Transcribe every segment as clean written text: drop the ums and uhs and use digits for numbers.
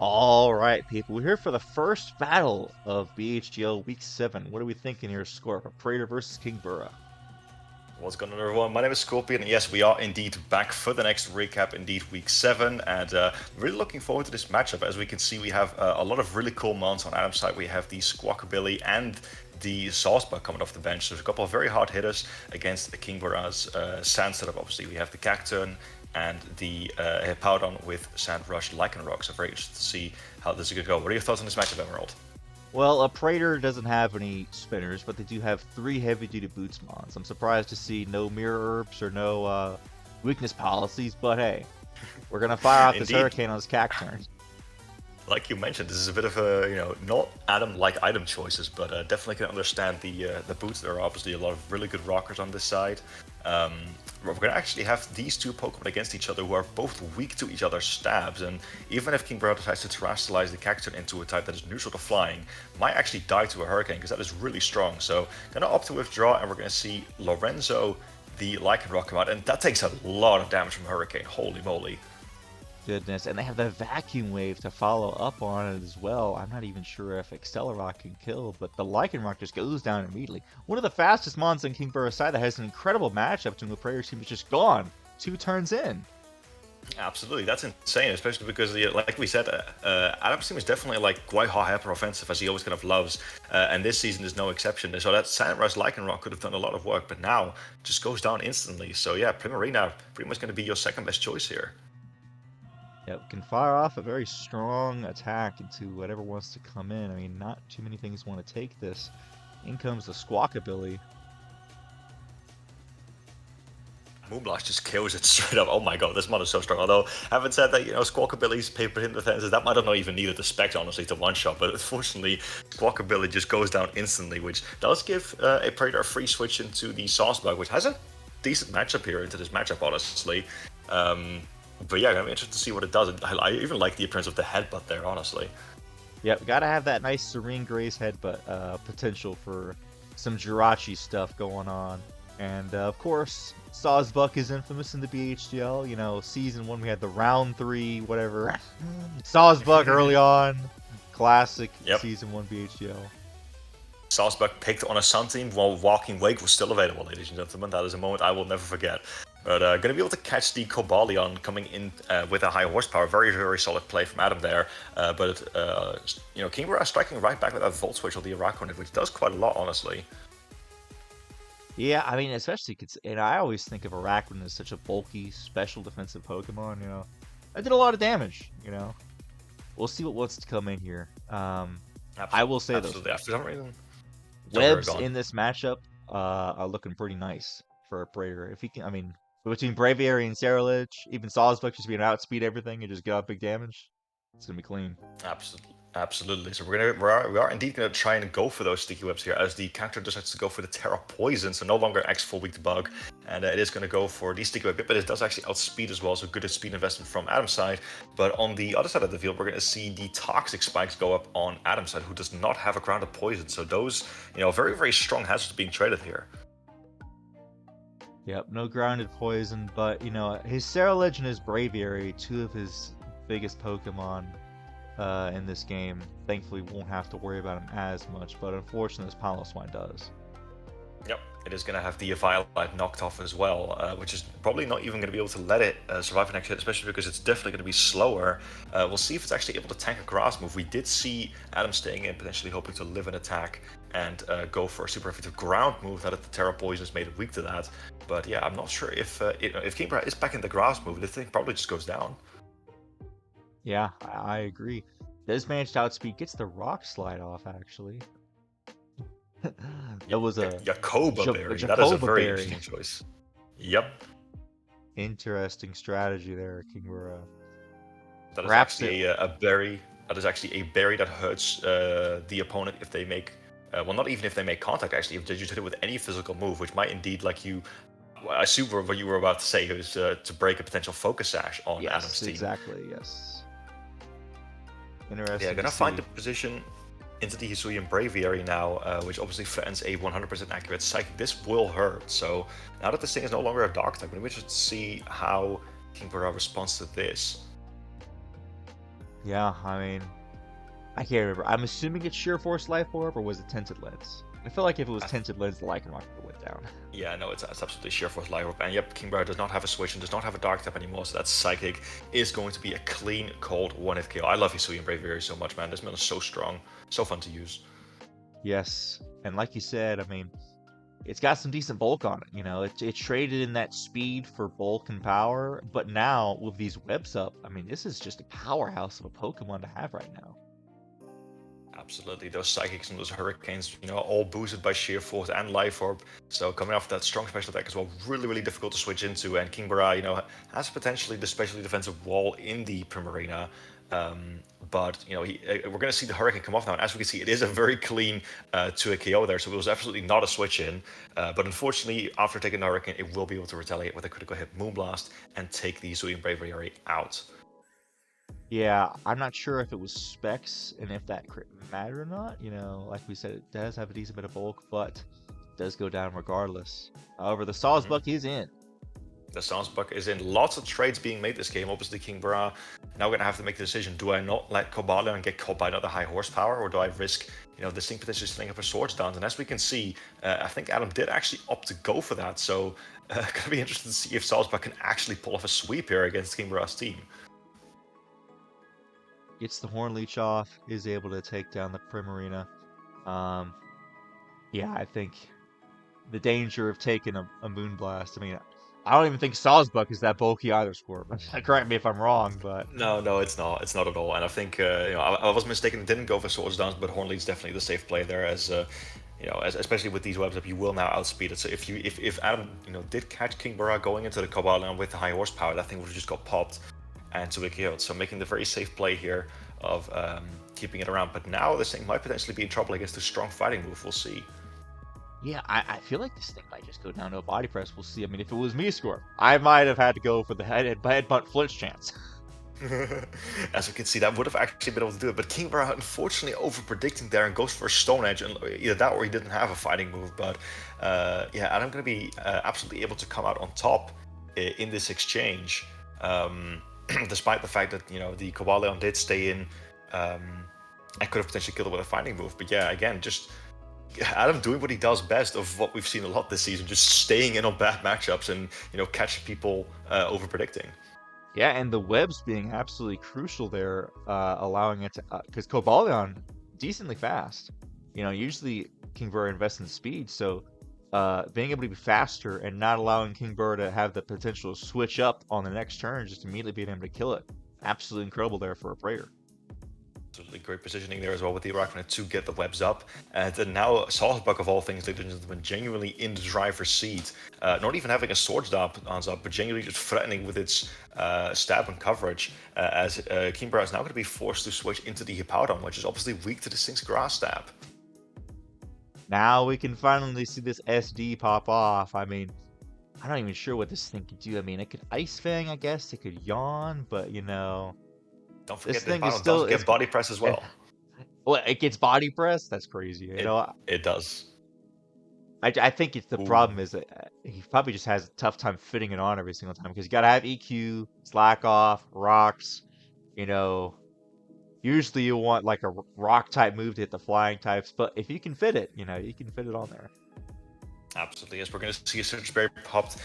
All right, people. We're here for the first battle of BHDL Week 7. What are we thinking here? Score Aprater versus Kingbura. What's going on, everyone? My name is Scorpion, and yes, we are indeed back for the next recap, indeed, Week 7, and really looking forward to this matchup. As we can see, we have a lot of really cool mons on Adam's side. We have the Squawkabilly and the Saucebug coming off the bench. So there's a couple of very hard hitters against Kingbura's Sand setup. Obviously, we have the Cacturn and the Hippowdon with Sand Rush Lycanroc. So very interested to see how this is going to go. What are your thoughts on this matchup, Emerald? Well, Aprater doesn't have any spinners, but they do have 3 heavy-duty boots mons. I'm surprised to see no mirror herbs or no weakness policies, but hey, we're going to fire off this Hurricane on his Cacturn. Like you mentioned, this is a bit of a, not Adam-like item choices, but definitely can understand the boots. There are obviously a lot of really good rockers on this side. We're going to actually have these two Pokemon against each other who are both weak to each other's stabs, and even if Kingbura decides to terrestrialize the Cacturn into a type that is neutral to flying, might actually die to a Hurricane, because that is really strong. So, going to opt to withdraw, and we're going to see Lorenzo, the Lycanroc, come out, and that takes a lot of damage from Hurricane, holy moly. Goodness, and they have the Vacuum Wave to follow up on it as well. I'm not even sure if Accelerock can kill, but the Lycanroc just goes down immediately. One of the fastest mons on Kingbura's side that has an incredible matchup to the Prayer team is just gone 2 turns in. Absolutely, that's insane, especially because, like we said, Adam's team is definitely like quite hyper offensive, as he always kind of loves, and this season is no exception. So that Sandrush Lycanroc could have done a lot of work, but now just goes down instantly. So yeah, Primarina pretty much going to be your second best choice here. Yep, can fire off a very strong attack into whatever wants to come in. I mean, not too many things want to take this. In comes the Squawkabilly. Moonblast just kills it straight up. Oh my god, this mod is so strong. Although, having said that, Squawkabilly's paper hidden defenses, that might have not even needed the spec, honestly, to one-shot. But unfortunately, Squawkabilly just goes down instantly, which does give Aprater a free switch into the Saucebug, which has a decent matchup here into this matchup, honestly. But yeah, I'm interested to see what it does. I even like the appearance of the headbutt there, honestly. Yep, gotta have that nice Serene Grace headbutt potential for some Jirachi stuff going on. And of course, Sawsbuck is infamous in the BHDL. You know, season 1 we had the round 3, whatever. Sawsbuck early on. Classic season 1 BHDL. Sawsbuck picked on a Sun team while Walking Wake was still available, ladies and gentlemen. That is a moment I will never forget. But going to be able to catch the Cobalion coming in with a high horsepower. Very, very solid play from Adam there. But Kingbura striking right back with that Volt Switch or the Araquanid, which does quite a lot, honestly. Yeah, I mean, especially, and I always think of Araquanid as such a bulky, special defensive Pokemon, I did a lot of damage, We'll see what wants to come in here. I will say this. For some reason. Webs in this matchup are looking pretty nice for Aprater. If he can, I mean, between Braviary and Scarlet, even Sawsbuck just being outspeed everything and just get out big damage, it's gonna be clean. Absolutely. So we are indeed going to try and go for those sticky webs here, as the character decides to go for the Terra Poison, so no longer X full weak to bug, and it is going to go for the sticky web, but it does actually outspeed as well, so good speed investment from Adam's side. But on the other side of the field, we're going to see the Toxic Spikes go up on Adam's side, who does not have a Grounded Poison, so those, very, very strong hazards being traded here. Yep, no Grounded Poison, but, his Scarlet and his Braviary, 2 of his biggest Pokemon in this game, thankfully won't have to worry about him as much, but unfortunately this Piloswine does. Yep, it is going to have the Violet knocked off as well, which is probably not even going to be able to let it survive the next hit, especially because it's definitely going to be slower. We'll see if it's actually able to tank a grass move. We did see Adam staying in, potentially hoping to live an attack and go for a super effective ground move, now that the Terra Poison has made it weak to that. But yeah, I'm not sure if Kingbura is back in the grass move, this thing probably just goes down. Yeah, I agree. Does manage to outspeed, gets the Rock Slide off, actually. That was a Jacoba Berry. That is a very interesting choice. Yep. Interesting strategy there, Kingbura. That is actually a berry. That is actually a berry that hurts the opponent if they make, well, not even if they make contact. Actually, if they just hit it with any physical move, which might indeed, like you, I assume what you were about to say was to break a potential Focus Sash on Adam's team. Exactly. Yes. Interesting. Yeah, gonna find the position into the Hisuian Braviary now, which obviously threatens a 100% accurate Psychic. This will hurt, so now that this thing is no longer a Dark type, we're interested to see how Kingbura responds to this. Yeah, I mean, I can't remember. I'm assuming it's Sheer Force Life Orb, or was it Tinted Lens? I feel like if it was I Tinted Lens, the Lycanroc would have went down. Yeah, no, it's absolutely sheer force life orb. And yep, Kingbura does not have a switch and does not have a dark type anymore, so that psychic is going to be a clean, cold one-hit KO. I love Hisui and Braviary so much, man. This man is so strong, so fun to use. Yes, and like you said, I mean, it's got some decent bulk on it. You know, it traded in that speed for bulk and power, but now with these webs up, I mean, this is just a powerhouse of a Pokemon to have right now. Absolutely, those psychics and those hurricanes, all boosted by sheer force and life orb. So coming off that strong special attack as well, really, really difficult to switch into. And Kingbura, has potentially the specially defensive wall in the Primarina. But we're going to see the hurricane come off now, and as we can see, it is a very clean to a KO there. So it was absolutely not a switch in. But unfortunately, after taking the hurricane, it will be able to retaliate with a critical hit Moonblast and take the Hisui and Braviary out. Yeah, I'm not sure if it was specs and if that crit mattered or not. You know, like we said, it does have a decent bit of bulk, but it does go down regardless. However, the Sawsbuck is in. The Sawsbuck is in. Lots of trades being made this game. Obviously, Kingbura now going to have to make the decision. Do I not let Cobalion and get caught by another high horsepower, or do I risk, this thing potentially setting up a Swords Dance? And as we can see, I think Adam did actually opt to go for that. So, going to be interested to see if Sawsbuck can actually pull off a sweep here against Kingbura's team. Gets the Horn Leech off, is able to take down the Primarina. Yeah, I think the danger of taking a Moonblast. I mean, I don't even think Sawsbuck is that bulky either, Squirt. Correct me if I'm wrong, but No, it's not. It's not at all. And I think I was mistaken. Didn't go for Swords Dance, but Hornlead's definitely the safe play there. As especially with these webs up, you will now outspeed it. So if Adam did catch Kingbura going into the Cobalion with the high horsepower, that thing would have just got popped and to be killed. So making the very safe play here of keeping it around. But now this thing might potentially be in trouble against a strong fighting move. We'll see. yeah, I feel like this thing might just go down to a body press. We'll see. I mean, if it was me, Squirt, I might have had to go for the headbutt flinch chance. As we can see, that would have actually been able to do it, but Kingbura unfortunately over-predicting there and goes for a Stone Edge, and either that or he didn't have a fighting move. But yeah, Adam going to be absolutely able to come out on top in this exchange, despite the fact that the Cobalion did stay in and could have potentially killed it with a fighting move. But yeah, again, just Adam doing what he does best of what we've seen a lot this season, just staying in on bad matchups and catching people over-predicting. Yeah, and the webs being absolutely crucial there, allowing it to, because Cobalion decently fast. Usually Kingbura invests in speed, so being able to be faster and not allowing Kingbura to have the potential to switch up on the next turn, just immediately being able to kill it. Absolutely incredible there for a prayer. Absolutely great positioning there as well with the Arachne to get the webs up. And then now Sawsbuck of all things, ladies and gentlemen, genuinely in the driver's seat. Not even having a Swords Dance up, but genuinely just threatening with its stab and coverage, as Kingbura is now going to be forced to switch into the Hippowdon, which is obviously weak to the Stink's Grass Stab. Now we can finally see this SD pop off. I mean, I'm not even sure what this thing could do. I mean, it could Ice Fang, I guess. It could Yawn, but Don't forget this the thing is Hippowdon still does get body press as well. Well, it gets body press. That's crazy. It does. I think it's the problem is that he probably just has a tough time fitting it on every single time because you got to have EQ, slack off, rocks. Usually you want like a rock type move to hit the flying types, but if you can fit it, you can fit it on there. Absolutely, yes. We're going to see a Surge Berry popped.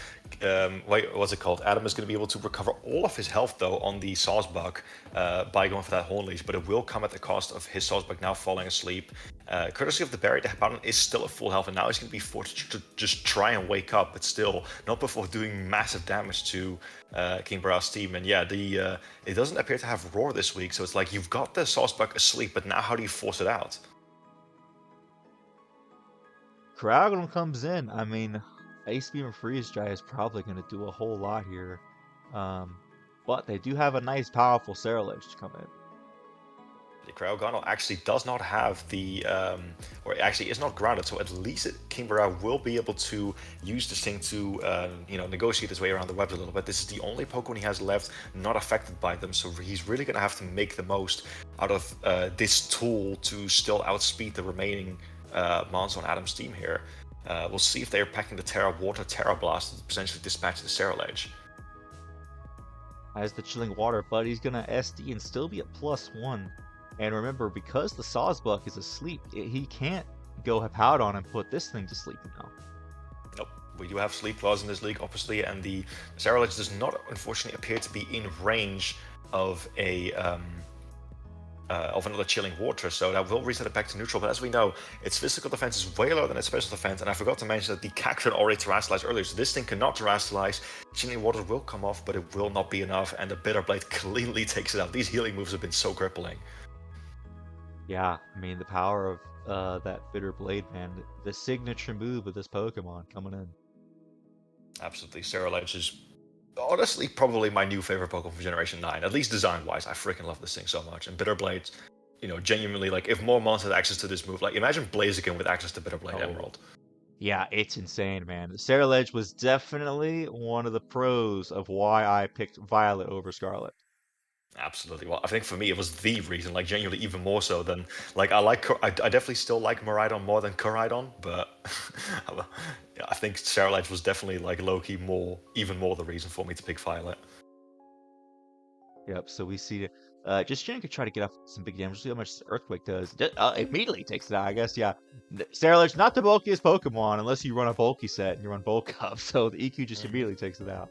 Wait, what's it called? Adam is going to be able to recover all of his health, though, on the Sawsbuck by going for that Horn Leash, but it will come at the cost of his Sawsbuck now falling asleep. Courtesy of the berry, the Hippowdon is still at full health, and now he's going to be forced to just try and wake up, but still not before doing massive damage to Kingbura's team. And yeah, it doesn't appear to have Roar this week, so it's like you've got the Sawsbuck asleep, but now how do you force it out? Crowdon comes in. I mean, Ice Beam and Freeze Dry is probably going to do a whole lot here. But they do have a nice, powerful Cerulege to come in. The Cryogonal actually does not have the, or actually is not grounded, so at least Kingbura will be able to use this thing to, negotiate his way around the webs a little bit. This is the only Pokemon he has left not affected by them, so he's really going to have to make the most out of this tool to still outspeed the remaining mons on Adam's team here. We'll see if they are packing the Terra Water Terra Blast to potentially dispatch the Cerulege. as the Chilling Water, but he's gonna SD and still be at +1. And remember, because the Sawsbuck is asleep, he can't go Hippowdon and put this thing to sleep now. Nope. We do have sleep clause in this league, obviously, and the Cerulege does not, unfortunately, appear to be in range of another Chilling Water, so that will reset it back to neutral. But as we know, its physical defense is way lower than its special defense, and I forgot to mention that the Cacturne already terrestrialized earlier, so this thing cannot terrestrialize. Chilling Water will come off, but it will not be enough, and the Bitter Blade cleanly takes it out. These healing moves have been so crippling. Yeah, I mean, the power of that Bitter Blade, man, the signature move of this Pokemon coming in. Absolutely, Cerulege is honestly probably my new favorite Pokemon for Generation 9, at least design-wise. I freaking love this thing so much. And Bitter Blade, genuinely, like, if more mons had access to this move, like, imagine Blaziken with access to Bitter Blade Emerald. Yeah, it's insane, man. Cerulege was definitely one of the pros of why I picked Violet over Scarlet. Absolutely. Well, I think for me it was the reason, like genuinely even more so than like I definitely still like Miraidon more than Koraidon, but yeah, I think Cerulege was definitely like low-key even more the reason for me to pick Violet. Yep, so we see just Jen could try to get off some big damage. See how much Earthquake does. Immediately takes it out, I guess. Yeah, Cerulege not the bulkiest Pokemon unless you run a bulky set and you run bulk up. So the EQ just immediately takes it out.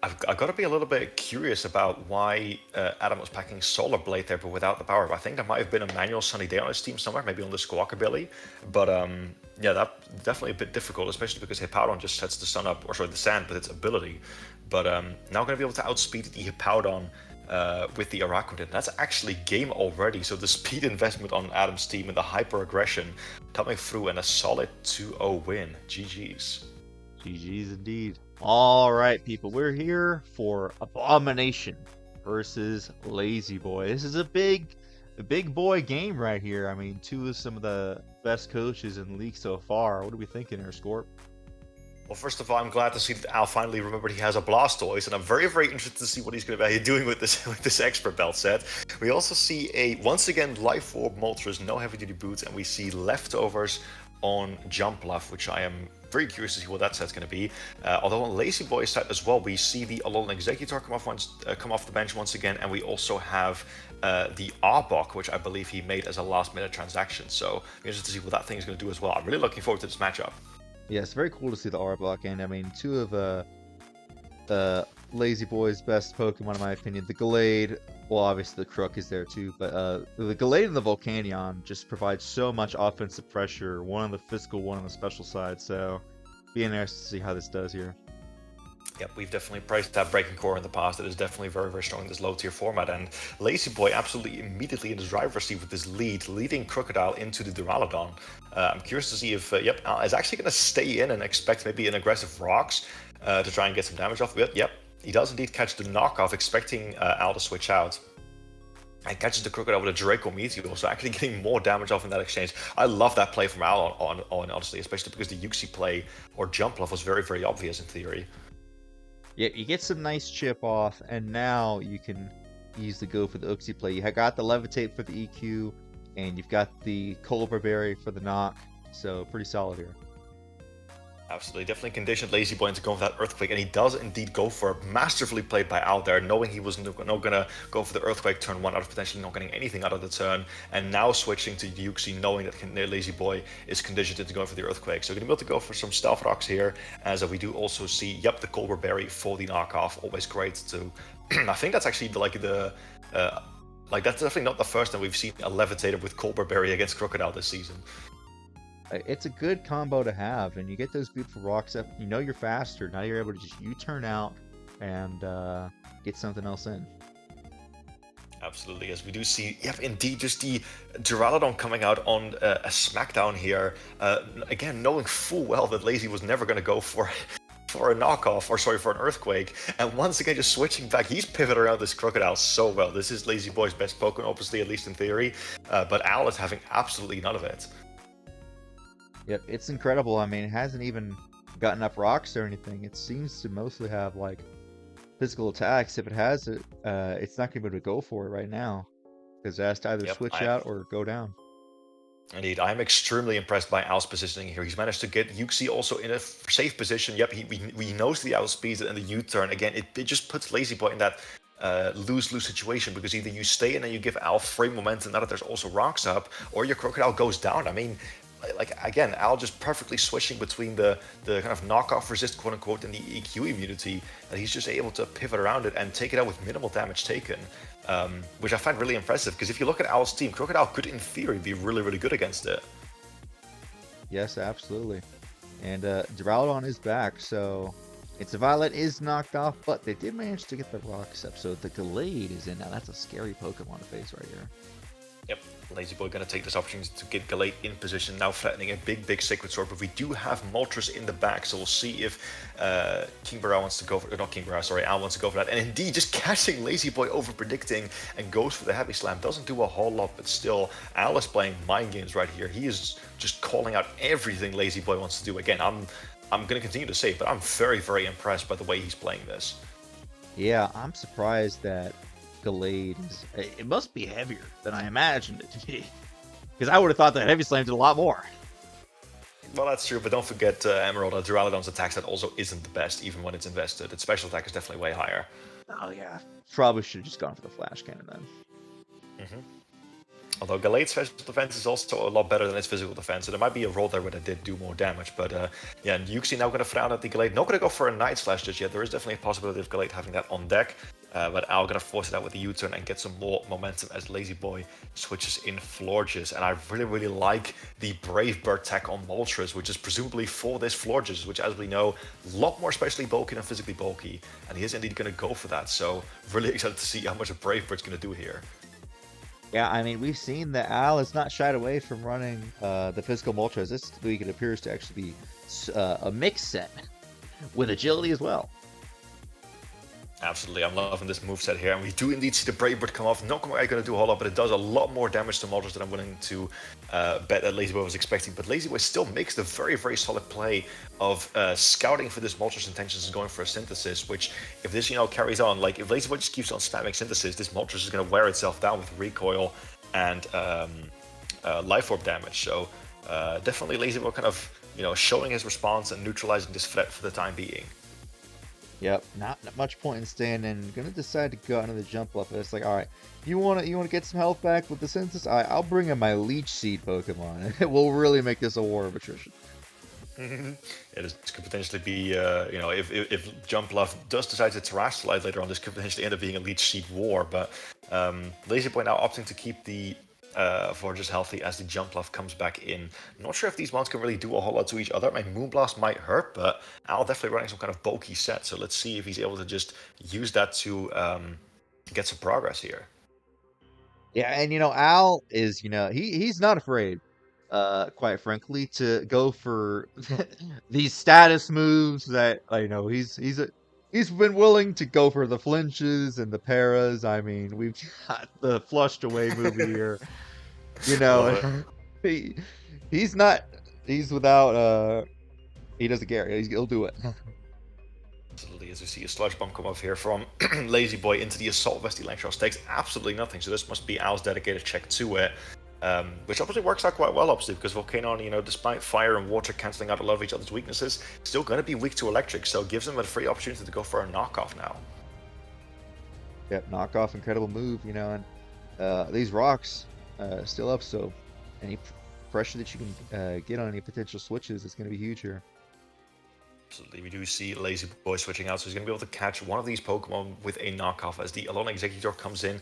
I've got to be a little bit curious about why Adam was packing Solar Blade there, but without the power. I think there might have been a manual Sunny Day on his team somewhere, maybe on the Squawkabilly. But yeah, that's definitely a bit difficult, especially because Hippowdon just sets the the sand with its ability. But now going to be able to outspeed the Hippowdon with the Araquanid. That's actually game already. So the speed investment on Adam's team and the hyper aggression coming through, and a solid 2-0 win. GG's. GG's indeed. All right, people, we're here for Abomination versus Lazyboi. This is a big boy game right here. I mean, two of some of the best coaches in the league so far. What are we thinking here, Scorp? Well, first of all, I'm glad to see that Al finally remembered he has a Blastoise, and I'm very, very interested to see what he's going to be doing with this expert belt set. We also see once again, Life Orb Moltres, no heavy-duty boots, and we see leftovers on Jumpluff, which I am very curious to see what that set's going to be. Although on Lazyboi's side as well, we see the Alolan Executor come off the bench once again, and we also have the Arbok, which I believe he made as a last-minute transaction. So I'm interested to see what that thing is going to do as well. I'm really looking forward to this matchup. Yeah, it's very cool to see the Arbok, and I mean, two of Lazyboi's best Pokemon in my opinion. The Gallade, well, obviously the Crook is there too, but the Gallade and the Volcanion just provide so much offensive pressure, one on the physical, one on the special side, so be interested to see how this does here. Yep, we've definitely priced that Breaking Core in the past. It is definitely very, very strong in this low-tier format, and Lazyboi absolutely immediately in the driver's seat with this leading Crocodile into the Duraludon. I'm curious to see if, Al is actually going to stay in and expect maybe an aggressive Rocks to try and get some damage off of it. Yep, he does indeed catch the knockoff, expecting Al to switch out. And catches the Crocodile with a Draco Meteor, so actually getting more damage off in that exchange. I love that play from Al, honestly, especially because the Uxie play or Jumpluff was very, very obvious in theory. Yeah, you get some nice chip off, and now you can easily go for the Uxie play. You got the Levitate for the EQ, and you've got the Culver Berry for the knock, so pretty solid here. Absolutely, definitely conditioned Lazyboi into going for that Earthquake, and he does indeed go for it. Masterfully played by Al there, knowing he was not going to go for the Earthquake turn 1 out of potentially not getting anything out of the turn, and now switching to Uxie, knowing that Lazyboi is conditioned into going for the Earthquake. So going to be able to go for some Stealth Rocks here, as we do also see, the Culver Berry for the knockoff. Always great to... I think that's actually that's definitely not the first time we've seen a Levitator with Culver Berry against Crocodile this season. It's a good combo to have, and you get those beautiful rocks up. You know you're faster. Now you're able to just U-turn out and get something else in. Absolutely, as we do see, indeed, just the Duraludon coming out on a Smackdown here. Again, knowing full well that Lazy was never going to go for a knockoff, or sorry, for an Earthquake. And once again, just switching back, he's pivoted around this Crocodile so well. This is Lazyboi's best Pokemon, obviously, at least in theory. But Al is having absolutely none of it. Yep, it's incredible. I mean, it hasn't even gotten up rocks or anything. It seems to mostly have, like, physical attacks. If it has it, it's not going to be able to go for it right now. Because it has to either switch out or go down. Indeed, I'm extremely impressed by Al's positioning here. He's managed to get Yuxi also in a safe position. Yep, he knows the outspeeds and the U-turn. Again, it just puts Lazyboi in that lose-lose situation, because either you stay in and you give Al free momentum now that there's also rocks up, or your Crocodile goes down. I mean, like again, Al just perfectly switching between the kind of knockoff resist, quote unquote, and the EQ immunity, and he's just able to pivot around it and take it out with minimal damage taken. Which I find really impressive, because if you look at Al's team, Crocodile could in theory be really, really good against it. Yes, absolutely. And Duraludon is back, so its Violet is knocked off, but they did manage to get the rocks up, so the Glade is in now. That's a scary Pokemon to face right here. Yep, Lazyboi going to take this opportunity to get Galate in position, now threatening a big Sacred Sword, but we do have Moltres in the back, so we'll see if Kingbura wants to go for, not Kingbura, sorry, Al wants to go for that, and indeed, just catching Lazyboi over predicting and goes for the Heavy Slam. Doesn't do a whole lot, but still, Al is playing mind games right here. He is just calling out everything Lazyboi wants to do. Again, I'm going to continue to say, but I'm very impressed by the way he's playing this. Yeah, I'm surprised that Glade is... It must be heavier than I imagined it to be. Because I would have thought that Heavy Slam did a lot more. Well, that's true, but don't forget Emerald, Duraludon's attack stat also isn't the best, even when it's invested. Its special attack is definitely way higher. Oh yeah. Probably should have just gone for the Flash Cannon then. Although Galate's special defense is also a lot better than its physical defense, so there might be a role there where it did do more damage. But yeah, and Yuxi now going to frown at the Galate. Not going to go for a Night Slash just yet. There is definitely a possibility of Galate having that on deck. But Al going to force it out with the U-turn and get some more momentum as Lazyboi switches in Florges. And I really like the Brave Bird tech on Moltres, which is presumably for this Florges, which, as we know, a lot more specially bulky than physically bulky. And he is indeed going to go for that. So really excited to see how much a Brave Bird's going to do here. Yeah, I mean, we've seen that Al is not shied away from running the physical Moltres. This week it appears to actually be a mix set with agility as well. Absolutely, I'm loving this moveset here, and we do indeed see the Brave Bird come off. Not going to do a whole lot, but it does a lot more damage to Moltres than I'm willing to bet that Lazyboi was expecting. But Lazyboi still makes the very solid play of scouting for this Moltres intentions and going for a Synthesis, which, if this, carries on, like, if Lazyboi just keeps on spamming Synthesis, this Moltres is going to wear itself down with Recoil and Life Orb damage. So definitely Lazyboi kind of, showing his response and neutralizing this threat for the time being. Yep, not much point in staying in. Gonna decide to go out into the jump bluff. It's like, all right, you want to get some health back with the Synthesis? All right, I'll bring in my Leech Seed Pokemon. It will really make this a war of attrition. Yeah, this could potentially be, if Jump Bluff does decide to Terastallize later on, this could potentially end up being a Leech Seed war. But Lazyboi now opting to keep the Florges healthy as the Jump Bluff comes back in. I'm not sure if these ones can really do a whole lot to each other. I mean, Moonblast might hurt, but Al definitely running some kind of bulky set. So let's see if he's able to just use that to get some progress here. Yeah, and Al is, he's not afraid, quite frankly, to go for these status moves that he's been willing to go for the flinches and the paras. I mean, we've got the flushed away movie here. He's without he doesn't care. He'll do it. Absolutely, as we see a Sludge Bomb come off here from Lazyboi into the Assault Vest Electros, takes absolutely nothing, so this must be Al's dedicated check to it, which obviously works out quite well, obviously, because Volcano, despite fire and water cancelling out a lot of each other's weaknesses, still going to be weak to electric, so it gives him a free opportunity to go for a knockoff now. Yep, knockoff, incredible move, and these rocks still up, so any pressure that you can get on any potential switches is going to be huge here. Absolutely, we do see Lazyboi switching out, so he's going to be able to catch one of these Pokemon with a knockoff as the Alone Executor comes in,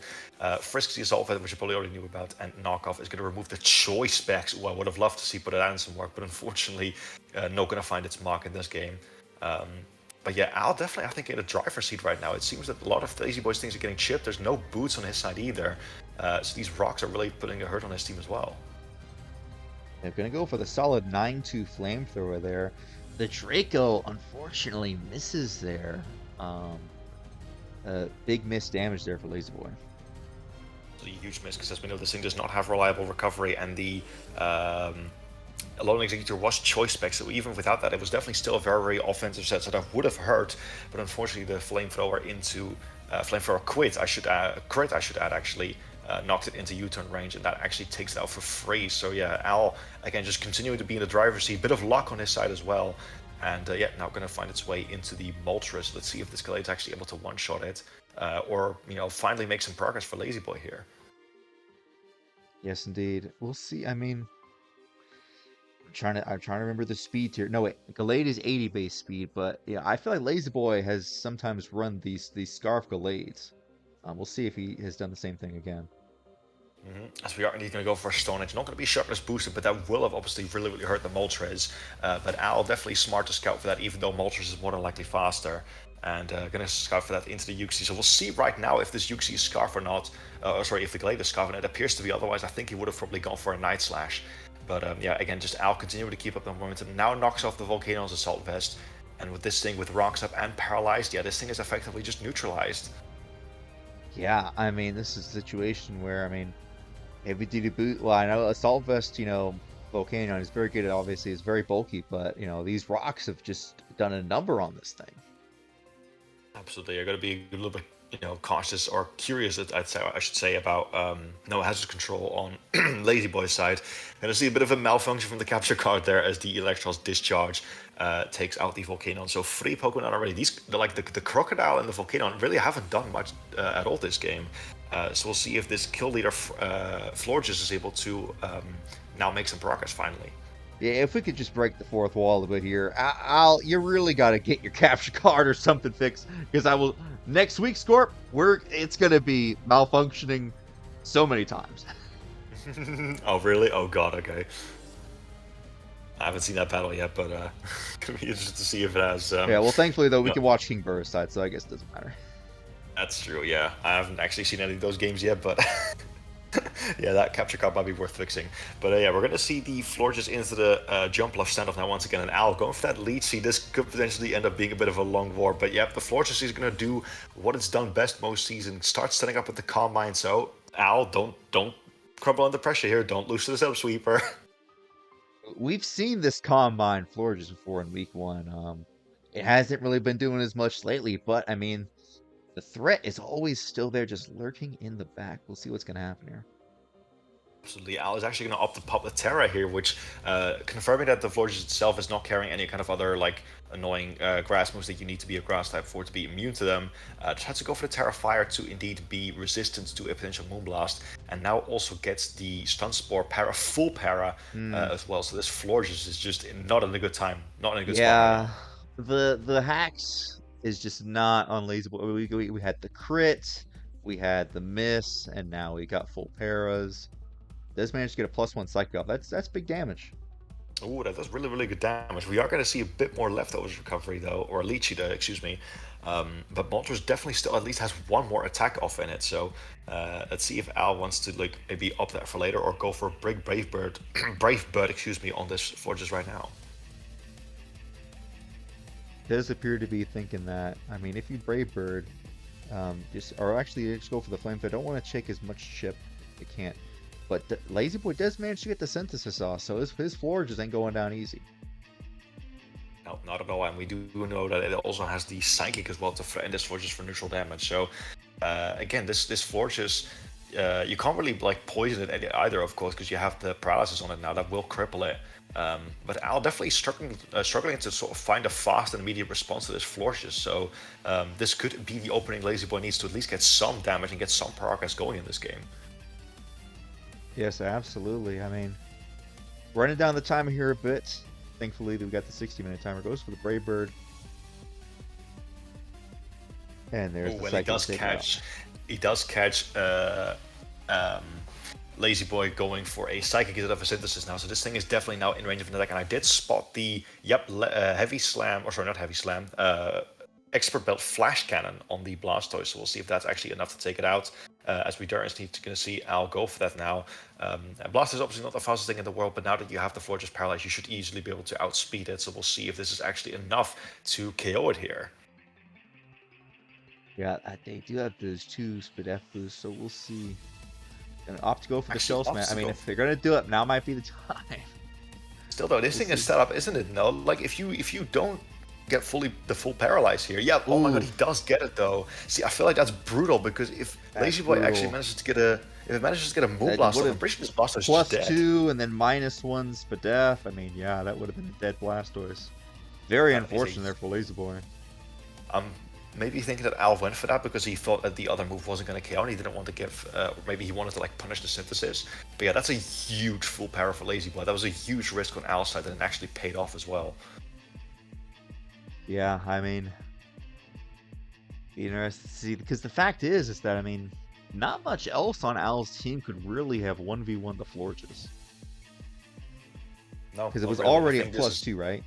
frisks the Assault Vest, which you probably already knew about, and knockoff is going to remove the Choice Specs. Ooh, I would have loved to see put it out in some work, but unfortunately not going to find its mark in this game. But yeah, Al definitely, I think, in a driver's seat right now. It seems that a lot of Lazyboi's things are getting chipped. There's no boots on his side either, so these rocks are really putting a hurt on his team as well. They're going to go for the solid 9-2 Flamethrower there. The Draco, unfortunately, misses there. Big miss damage there for Lazyboi. It's a huge miss, because as we know, this thing does not have reliable recovery, and the Alone Executor was Choice Spec, so even without that, it was definitely still a very offensive set, so that would have hurt, but unfortunately the Flamethrower into Flamethrower crit, I should add, actually, knocks it into U-turn range, and that actually takes it out for free. So yeah, Al, again, just continuing to be in the driver's seat. Bit of luck on his side as well. And yeah, now going to find its way into the Moltres. Let's see if this Glade is actually able to one-shot it, or finally make some progress for Lazyboi here. Yes, indeed. We'll see. I mean, I'm trying to remember the speed tier. No, wait, Glade is 80 base speed, but yeah, I feel like Lazyboi has sometimes run these Scarf Glades. We'll see if he has done the same thing again. As we are indeed going to go for a Stone Edge. Not going to be sharpness boosted, but that will have obviously really hurt the Moltres. But Al definitely smart to scout for that, even though Moltres is more than likely faster. And going to scout for that into the Uxie. So we'll see right now if this Uxie is Scarf or not. Sorry, if the Glade is Scarf, and it appears to be. Otherwise, I think he would have probably gone for a Night Slash. But yeah, again, just Al continuing to keep up the momentum. Now knocks off the Volcano's Assault Vest. And with this thing, with Rocks up and Paralyzed, yeah, this thing is effectively just neutralized. Yeah, I mean, this is a situation where, I mean, heavy duty boot. Well, I know Assault Vest, Volcano is very good. Obviously, it's very bulky, but these rocks have just done a number on this thing. Absolutely, I got to be a little bit, cautious or curious. I should say about no hazard control on Lazyboy's side. Going to see a bit of a malfunction from the capture card there as the Electros discharge takes out the Volcano. So 3 Pokemon already. These the Crocodile and the Volcano really haven't done much at all this game. So we'll see if this kill leader Florges is able to now make some progress finally. Yeah, if we could just break the fourth wall a bit here, you really got to get your capture card or something fixed, because next week, Scorp, it's gonna be malfunctioning so many times. Oh really? Oh god, okay. I haven't seen that battle yet, but gonna be interested to see if it has. Yeah, well, thankfully though we can watch Kingbura's side, so I guess it doesn't matter. That's true. Yeah, I haven't actually seen any of those games yet, but. Yeah, that capture card might be worth fixing. But yeah, we're going to see the Florges into the jump left standoff now once again. And Al going for that lead. See, this could potentially end up being a bit of a long war. But yeah, the Florges is going to do what it's done best most season. Start setting up with the Calm Mind. So, Al, don't crumble under pressure here. Don't lose to the Sweeper. We've seen this Calm Mind Florges before in week 1. It hasn't really been doing as much lately, but I mean, the threat is always still there, just lurking in the back. We'll see what's going to happen here. Absolutely. Al is actually going to opt to pop the Terra here, which confirming that the Florges itself is not carrying any kind of other annoying grass moves that you need to be a grass type for to be immune to them. Just had to go for the Terra Fire to indeed be resistant to a potential Moonblast, and now also gets the Stun Spore full para as well. So this Florges is just not in a good time, not in a good spot. Yeah, the hacks is just not on Lazyboi. We had the crit, we had the miss, and now we got full paras. Does manage to get a +1 Psychic off. That's big damage. Oh, that does really good damage. We are going to see a bit more leftovers recovery though, or Leechy though, excuse me. But Moltres definitely still at least has one more attack off in it. So let's see if Al wants to maybe up that for later or go for Brave Bird, excuse me, on this Florges right now. Does appear to be thinking that. I mean, if you Brave Bird, just go for the Flame. I don't want to take as much chip. It can't. But Lazyboi does manage to get the Synthesis off, so his Florges ain't going down easy. No, not at all, and we do know that it also has the Psychic as well to threaten this Florges for neutral damage. So, again, this Florges, you can't really poison it either, of course, because you have the paralysis on it now that will cripple it. But Al definitely struggling to sort of find a fast and immediate response to this Florges. So this could be the opening Lazyboi needs to at least get some damage and get some progress going in this game. Yes, absolutely. I mean, running down the timer here a bit. Thankfully, we've got the 60-minute timer. Goes for the Brave Bird. And there's the Psychic. He does catch Lazyboi going for a Psychic instead of a Synthesis now. So this thing is definitely now in range of an attack. And I did spot the, Heavy Slam, or sorry, not Heavy Slam, Expert Belt Flash Cannon on the Blastoise. So we'll see if that's actually enough to take it out. As we are going to see Al go for that now. Blastoise is obviously not the fastest thing in the world, but now that you have the Florges paralyzed, you should easily be able to outspeed it. So we'll see if this is actually enough to KO it here. Yeah, they do have those 2 Speed F boosts, so we'll see. Gonna opt to go for the Shell Smash. I mean, if they're gonna do it, now might be the time. Still though, this thing is set up, isn't it? No, if you don't get the full paralyze here. Yeah, oh my god, he does get it though. See, I feel like that's brutal because if Lazyboi actually manages to get if it manages to get a Moon That Blast would off, I'm have pretty sure this Blastoise is just dead. +2 and then -1 Spadef. I mean, yeah, that would have been a dead Blastoise. Very That is unfortunate there for Lazyboi. I'm maybe thinking that Al went for that because he thought that the other move wasn't going to KO and he didn't want to give, or maybe he wanted to like punish the Synthesis. But yeah, that's a huge full power for Lazyboi. That was a huge risk on Al's side and it actually paid off as well. Yeah, I mean, interesting to see, because the fact is that, I mean, not much else on Al's team could really have 1v1 the Florges. No, because it was really. already at +2, right?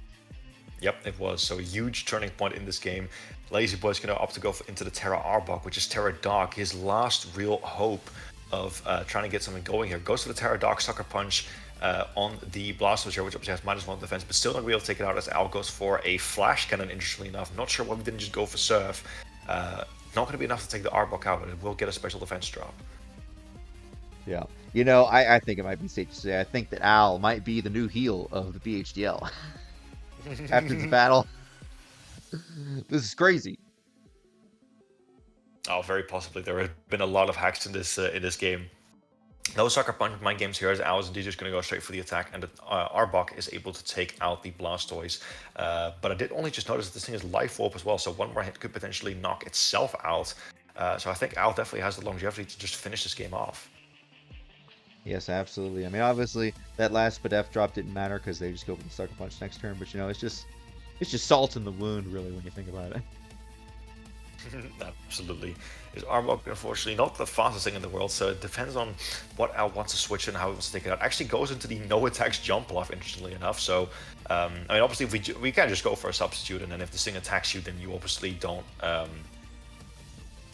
Yep, it was. So a huge turning point in this game. Lazyboi's going to opt to go into the Terra Arbok, which is Terra Dog, his last real hope of trying to get something going here. Goes for the Terra Dog Sucker Punch on the Blastoise here, which obviously has -1 defense, but still not going to be able to take it out as Al goes for a Flash Cannon, interestingly enough. Not sure why we didn't just go for Surf. Not going to be enough to take the Arbok out, but it will get a special defense drop. Yeah. You know, I think it might be safe to say, I think that Al might be the new heel of the BHDL. After the battle. This is crazy. Oh, very possibly. There have been a lot of hacks in this game. No Sucker Punch mind games here, as Al is indeed just going to go straight for the attack, and the Arbok is able to take out the Blastoise. But I did only just notice that this thing is Life Orb as well, so one more hit could potentially knock itself out. So I think Al definitely has the longevity to just finish this game off. Yes, absolutely. I mean, obviously, that last Spadef drop didn't matter because they just go for the Sucker Punch next turn, but, you know, it's just salt in the wound, really, when you think about it. Absolutely. His Arbok, unfortunately, not the fastest thing in the world, so it depends on what Al wants to switch and how he wants to take it out. Actually goes into the no attacks jump bluff, interestingly enough. So, I mean, obviously, we can't just go for a substitute, and then if this thing attacks you, then you obviously don't.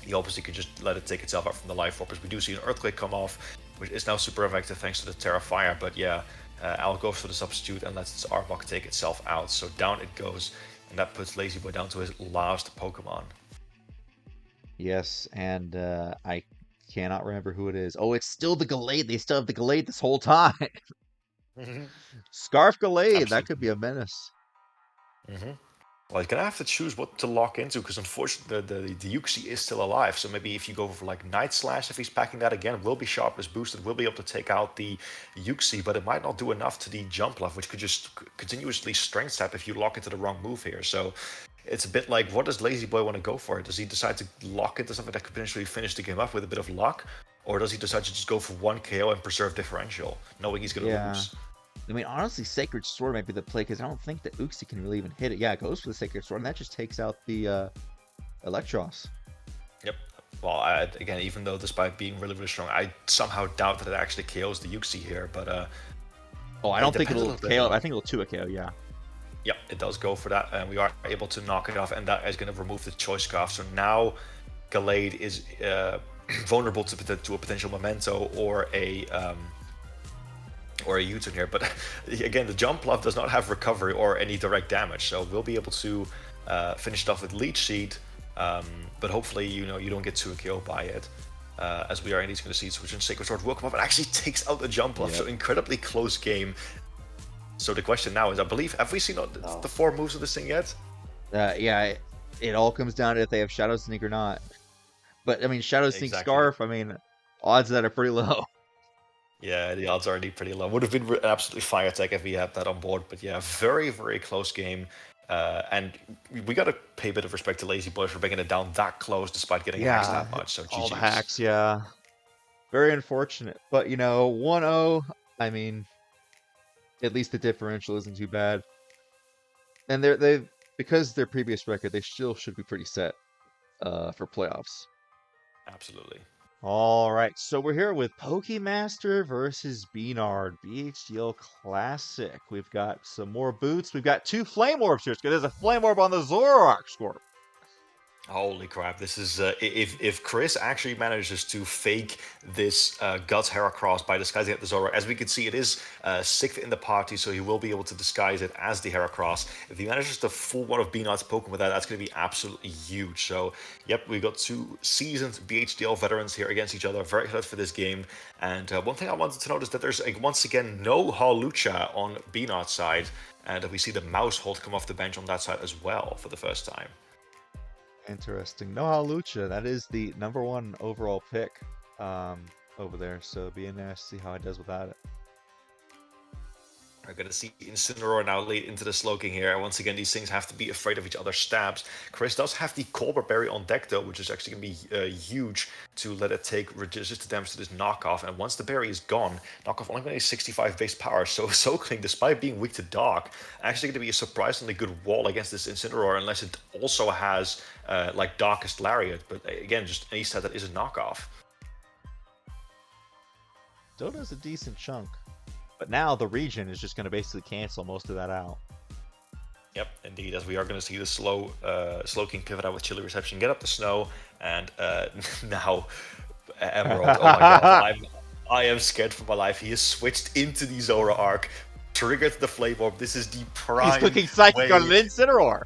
You obviously could just let it take itself out from the Life Orb, because we do see an Earthquake come off, which is now super effective thanks to the Terra Fire. But yeah, Al goes for the substitute and lets his Arbok take itself out. So down it goes, and that puts Lazyboi down to his last Pokemon. Yes, and I cannot remember who it is. Oh, it's still the Gallade. They still have the Gallade this whole time. Scarf Gallade, Absolutely. that could be a menace. Well, you're gonna have to choose what to lock into, because unfortunately the Uxie is still alive. So maybe if you go for like Night Slash, if he's packing that again, will be sharpness boosted, will be able to take out the Uxie, but it might not do enough to the jump left, which could just continuously strength tap if you lock into the wrong move here. So it's a bit like, what does Lazyboi want to go for? Does he decide to lock into something that could potentially finish the game up with a bit of luck? Or does he decide to just go for one KO and preserve differential, knowing he's going to lose? I mean, honestly, Sacred Sword might be the play, because I don't think that Uxie can really even hit it. Yeah, it goes for the Sacred Sword, and that just takes out the Electros. Yep. Well, again, even though despite being really, really strong, I somehow doubt that it actually KOs the Uxie here, but... oh, I don't think it'll KO. I think it'll 2 a KO, yeah. Yep, it does go for that, and we are able to knock it off, and that is going to remove the Choice Scarf. So now Gallade is vulnerable to a potential Memento or a U-turn here. But again, the Jump Bluff does not have recovery or any direct damage, so we'll be able to finish it off with Leech Seed, but hopefully, you know, you don't get 2 KO by it. As we are indeed going to see Switch and Sacred Sword will come up and actually takes out the Jump Bluff. Yep. So incredibly close game. So the question now is, I believe, have we seen the 4 moves of this thing yet? Yeah, it all comes down to if they have Shadow Sneak or not. But, I mean, Shadow Sneak Scarf, I mean, odds of that are pretty low. Yeah, the odds are indeed pretty low. Would have been an absolutely fire tech if we had that on board. But yeah, very, very close game. And we got to pay a bit of respect to Lazyboi for bringing it down that close despite getting hacks that much. So all the hacks, yeah. Very unfortunate. But, you know, 1-0, I mean... at least the differential isn't too bad, and they because their previous record, they still should be pretty set for playoffs. Absolutely. All right, so we're here with Pokemaster versus B-Nard, BHDL Classic. We've got some more boots. We've got 2 Flame Orbs here. There's a Flame Orb on the Zoroark score. Holy crap, this is, if Chris actually manages to fake this Guts Heracross by disguising it as the Zoroark, as we can see, it is 6th in the party, so he will be able to disguise it as the Heracross. If he manages to fool one of B-Nard's Pokemon with that, that's going to be absolutely huge. So, yep, we've got 2 seasoned BHDL veterans here against each other. Very excited for this game. And one thing I wanted to note is that there's, once again, no Hawlucha on B-Nard's side, and we see the Maushold come off the bench on that side as well for the first time. Interesting. No Hawlucha, that is the #1 overall pick. over there, so it'd be nice to see how it does without it. We're going to see Incineroar now late into the Slowking here. And once again, these things have to be afraid of each other's stabs. Chris does have the Colbur Berry on deck, though, which is actually going to be huge to let it take resisted damage to this knockoff. And once the berry is gone, knockoff only going to 65 base power. So Soakling, despite being weak to Dark, actually going to be a surprisingly good wall against this Incineroar, unless it also has like Darkest Lariat. But again, just any set that is a knockoff. Still does a decent chunk. But now the region is just going to basically cancel most of that out. Yep, indeed, as we are going to see the Slowking pivot out with Chilly Reception, get up the snow, and now Emerald. Oh my god, I am scared for my life. He has switched into the Zora Arc, triggered the Flame Orb. This is the prime. He's clicking Psychic on an Incineroar.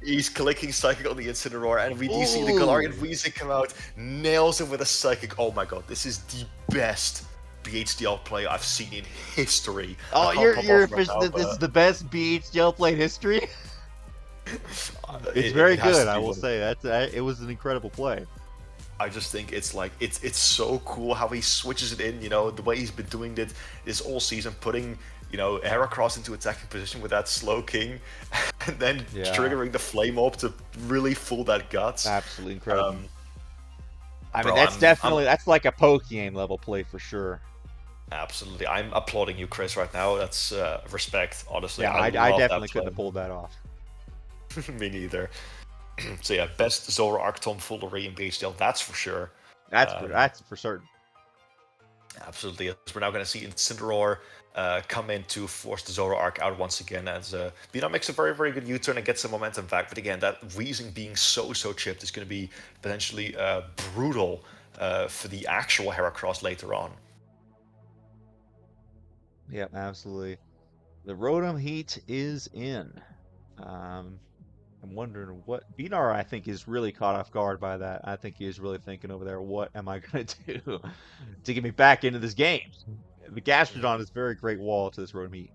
He's clicking Psychic on the Incineroar, and we do see the Galarian Weezing come out, nails him with a Psychic. Oh my god, this is the best BHDL play I've seen in history. Oh, this is the best BHDL play in history? It's very good, I will say. It was an incredible play. I just think it's like it's so cool how he switches it in, you know, the way he's been doing it this all season, putting, you know, Heracross into attacking position with that Slowking, and then triggering the Flame Orb to really fool that guts. Absolutely incredible. I mean, that's like a Pokemon level play for sure. Absolutely. I'm applauding you, Chris, right now. That's respect, honestly. Yeah, I definitely couldn't have pulled that off. Me neither. So yeah, best Zora Arc tomfoolery in BHDL, that's for sure. That's for certain. Absolutely. As we're now going to see Incineroar come in to force the Zora Arc out once again, as B-Nard makes a very, very good U-turn and gets some momentum back. But again, that Weezing being so chipped is going to be potentially brutal for the actual Heracross later on. Yep, absolutely. The Rotom heat is in. I'm wondering what B-Nard, I think, is really caught off guard by that. I think he is really thinking over there, what am I going to do to get me back into this game? The Gastrodon is a very great wall to this Rotom heat.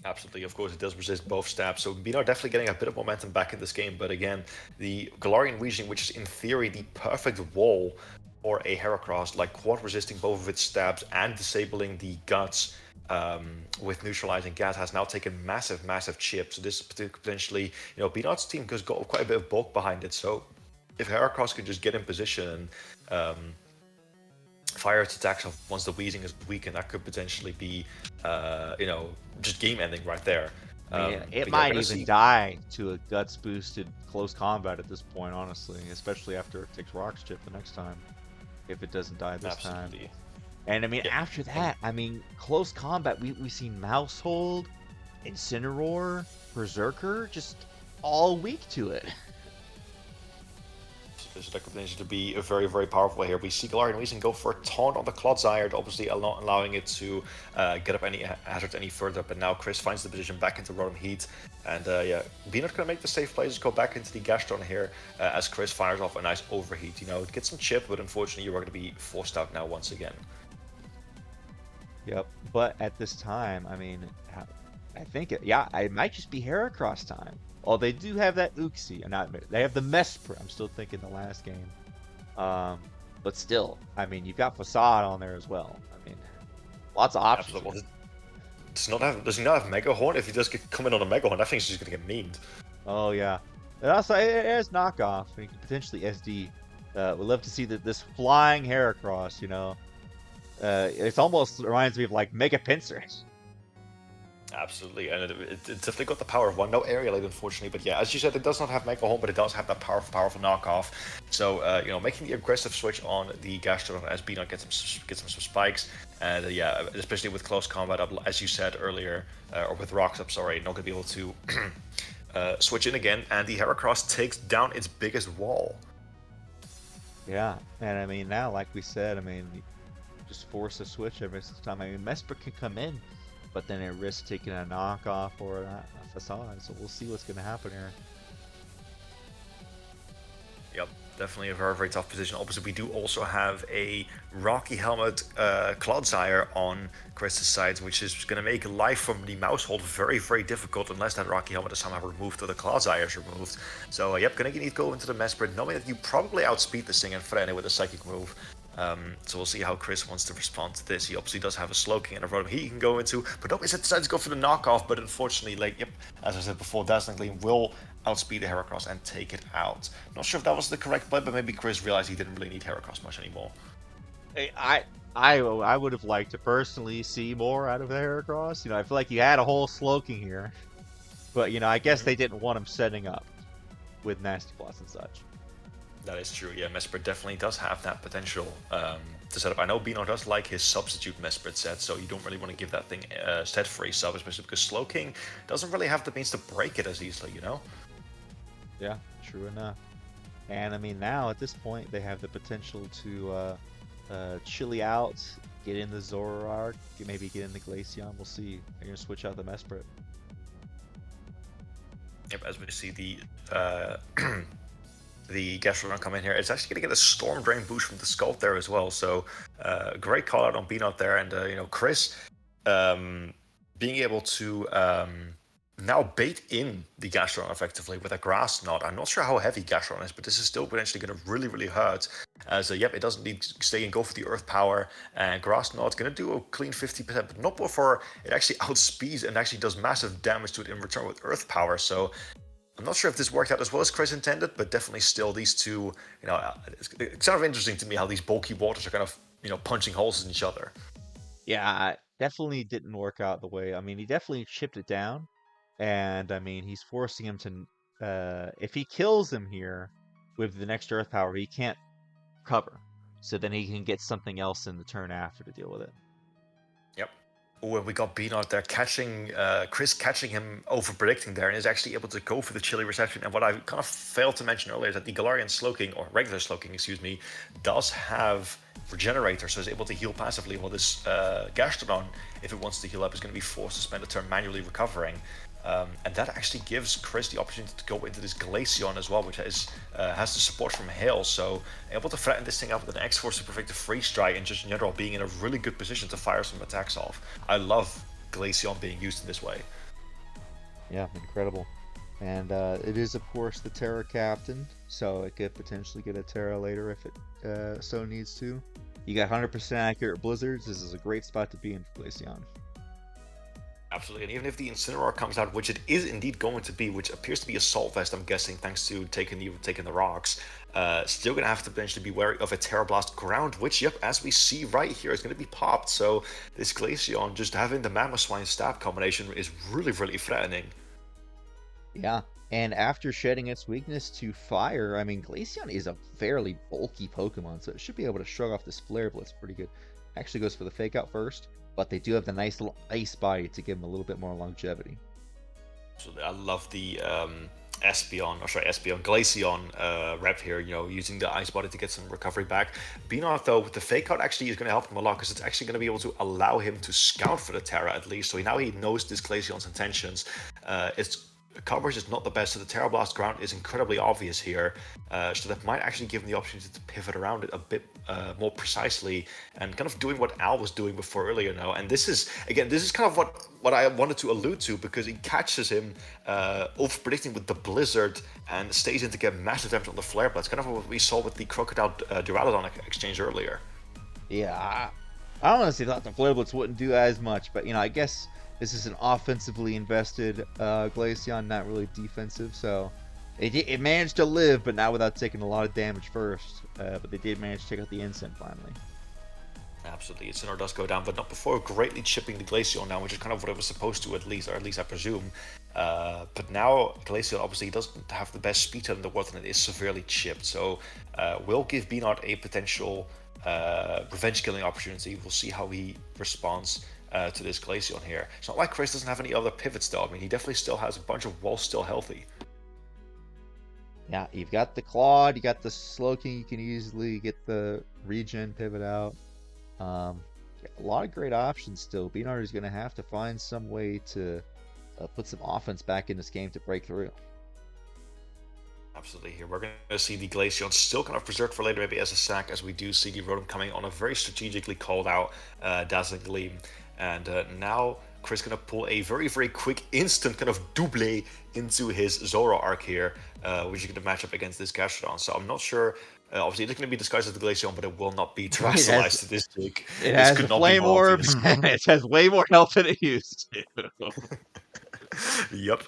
Absolutely, of course, it does resist both stabs, so B-Nard definitely getting a bit of momentum back in this game. But again, the Galarian Weezing, which is in theory the perfect wall or a Heracross, like quad resisting both of its stabs and disabling the guts with neutralizing gas, has now taken massive chips. So this potentially, you know, B-Nard's team has got quite a bit of bulk behind it. So if Heracross could just get in position and fire its attacks off once the Weezing is weakened, that could potentially be, you know, just game ending right there. It might even die to a guts boosted close combat at this point, honestly, especially after it takes Rock's Chip the next time. If it doesn't die this time. And I mean, after that, I mean, close combat, we've seen Mousehold, Incineroar, Berserker, just all weak to it. So that could potentially to be a very, very powerful here. We see Galarian Weezing go for a taunt on the Clodsire, obviously not allowing it to get up any hazards any further. But now Chris finds the position back into Rotom Heat. And yeah, B-Nard going to make the safe play, just go back into the Gastrodon here as Chris fires off a nice overheat. You know, get some chip, but unfortunately you are going to be forced out now once again. Yep, but at this time, I mean, I think it might just be Heracross time. Oh, they do have that Uxie, they have the Mesprit. I'm still thinking the last game, but still, I mean, you've got Facade on there as well. I mean, lots of options. Absolutely. Does he not have Mega Horn? If he does come in on a Mega Horn, I think he's just going to get memed. Oh yeah, and also it has knockoff. I mean, potentially SD. We'd love to see this flying Heracross. You know, it almost reminds me of like Mega Pinsir. Absolutely, and it definitely got the power of one. No Aerial Aid, unfortunately, but yeah, as you said, it does not have Mega Horn, but it does have that powerful knockoff. So, you know, making the aggressive switch on the Gastrodon as B-Nard gets some spikes, and yeah, especially with close combat, as you said earlier, or with rocks up, sorry, not going to be able to switch in again, and the Heracross takes down its biggest wall. Yeah, and I mean, now, like we said, I mean, just force a switch every time. I mean, Mesprit can come in, but then it risks taking a knockoff or a Facade, so we'll see what's going to happen here. Yep, definitely a very, very tough position. Obviously, we do also have a Rocky Helmet Clodsire on Chris's side, which is going to make life from the Mousehold very, very difficult unless that Rocky Helmet is somehow removed or the Clodsire is removed. So, yep, going to need to go into the Mesprit, knowing that you probably outspeed this thing and frene with a Psychic move. So we'll see how Chris wants to respond to this. He obviously does have a Slowking and a Rotom he can go into, but nope, he decides to go for the knockoff. But unfortunately, like, yep, as I said before, Dazzling Gleam will outspeed the Heracross and take it out. Not sure if that was the correct play, but maybe Chris realized he didn't really need Heracross much anymore. I would have liked to personally see more out of the Heracross. You know, I feel like you had a whole Slowking here, but you know, I guess they didn't want him setting up with Nasty Plots and such. That is true, yeah. Mesprit definitely does have that potential to set up. I know B-Nard does like his substitute Mesprit set, so you don't really want to give that thing set free sub, especially because Slowking doesn't really have the means to break it as easily, you know? Yeah, true enough. And I mean, now at this point, they have the potential to Chili out, get in the Zoroark, maybe get in the Glaceon. We'll see. They're going to switch out the Mesprit. Yep, as we see the the Gastrodon come in here, it's actually going to get a Storm Drain boost from the Sculpt there as well. So great call out on B-Nard there, and you know, Chris being able to now bait in the Gastrodon effectively with a Grass Knot. I'm not sure how heavy Gastrodon is, but this is still potentially going to really hurt. As yep, it doesn't need to stay and go for the Earth Power, and Grass Knot's going to do a clean 50%, but not before it actually outspeeds and actually does massive damage to it in return with Earth Power. So I'm not sure if this worked out as well as Chris intended, but definitely still these two, you know, it's kind of interesting to me how these bulky waters are kind of, you know, punching holes in each other. Yeah, definitely didn't work out the way. I mean, he definitely chipped it down, and I mean, he's forcing him to. If he kills him here with the next Earth Power, he can't cover. So then he can get something else in the turn after to deal with it. Yep. Oh, and we got B-Nard there catching, Chris catching him over predicting there, and is actually able to go for the chilly reception. And what I kind of failed to mention earlier is that the Galarian Slowking, or regular Slowking, excuse me, does have Regenerator, so is able to heal passively, while this Gastrodon, if it wants to heal up, is going to be forced to spend a turn manually recovering. And that actually gives Chris the opportunity to go into this Glaceon as well, which has the support from Hail, so able to threaten this thing up with an X-Force Super Effective Free Strike, and just in general being in a really good position to fire some attacks off. I love Glaceon being used in this way. Yeah, incredible. And it is, of course, the Terra Captain, so it could potentially get a Terra later if it so needs to. You got 100% accurate Blizzards. This is a great spot to be in for Glaceon. Absolutely, and even if the Incineroar comes out, which it is indeed going to be, which appears to be Assault Vest, I'm guessing, thanks to taking the rocks, still going to have to potentially be wary of a Terra Blast Ground, which, yep, as we see right here, is going to be popped. So this Glaceon, just having the Mamoswine Stab combination is really threatening. Yeah, and after shedding its weakness to fire, I mean, Glaceon is a fairly bulky Pokemon, so it should be able to shrug off this Flare Blitz pretty good. Actually goes for the Fake Out first, but they do have the nice little ice body to give them a little bit more longevity. So I love the Glaceon rep here, you know, using the ice body to get some recovery back. B-Nard, though, with the Fake Out actually is going to help him a lot, because it's actually going to be able to allow him to scout for the Terra at least. So now he knows this Glaceon's intentions. Its coverage is not the best, so the Terra Blast Ground is incredibly obvious here. So that might actually give him the opportunity to pivot around it a bit more precisely, and kind of doing what Al was doing before earlier now. And this is kind of what I wanted to allude to, because he catches him over predicting with the Blizzard and stays in to get massive damage on the Flare Blitz. Kind of what we saw with the Crocodile Duraludon exchange earlier. Yeah, I honestly thought the Flare Blitz wouldn't do as much, but you know, I guess this is an offensively invested Glaceon, not really defensive, so it managed to live, but not without taking a lot of damage first. But they did manage to take out the Incent finally. Absolutely, Incineroar does go down, but not before greatly chipping the Glaceon now, which is kind of what it was supposed to, at least I presume. But now Glaceon obviously doesn't have the best speed in the world, and it is severely chipped, so will give B-Nard a potential revenge killing opportunity. We'll see how he responds to this Glaceon here. It's not like Chris doesn't have any other pivots though. I mean, he definitely still has a bunch of walls still healthy. Yeah, you've got the Claude, you got the Slowking, you can easily get the regen pivot out. A lot of great options still. B-Nard is going to have to find some way to put some offense back in this game to break through. Absolutely. Here we're going to see the Glaceon still kind of preserved for later, maybe as a sack, as we do see the Rotom coming on a very strategically called out Dazzling Gleam. And now Chris going to pull a very quick instant kind of double into his Zoroark here, which is going to match up against this Gastrodon. So I'm not sure Obviously, it is going to be disguised as the Glaceon, but it will not be It terrestrialized to this jig. This has could the not be flame more orb. obvious. It has way more health than it used to. Yep.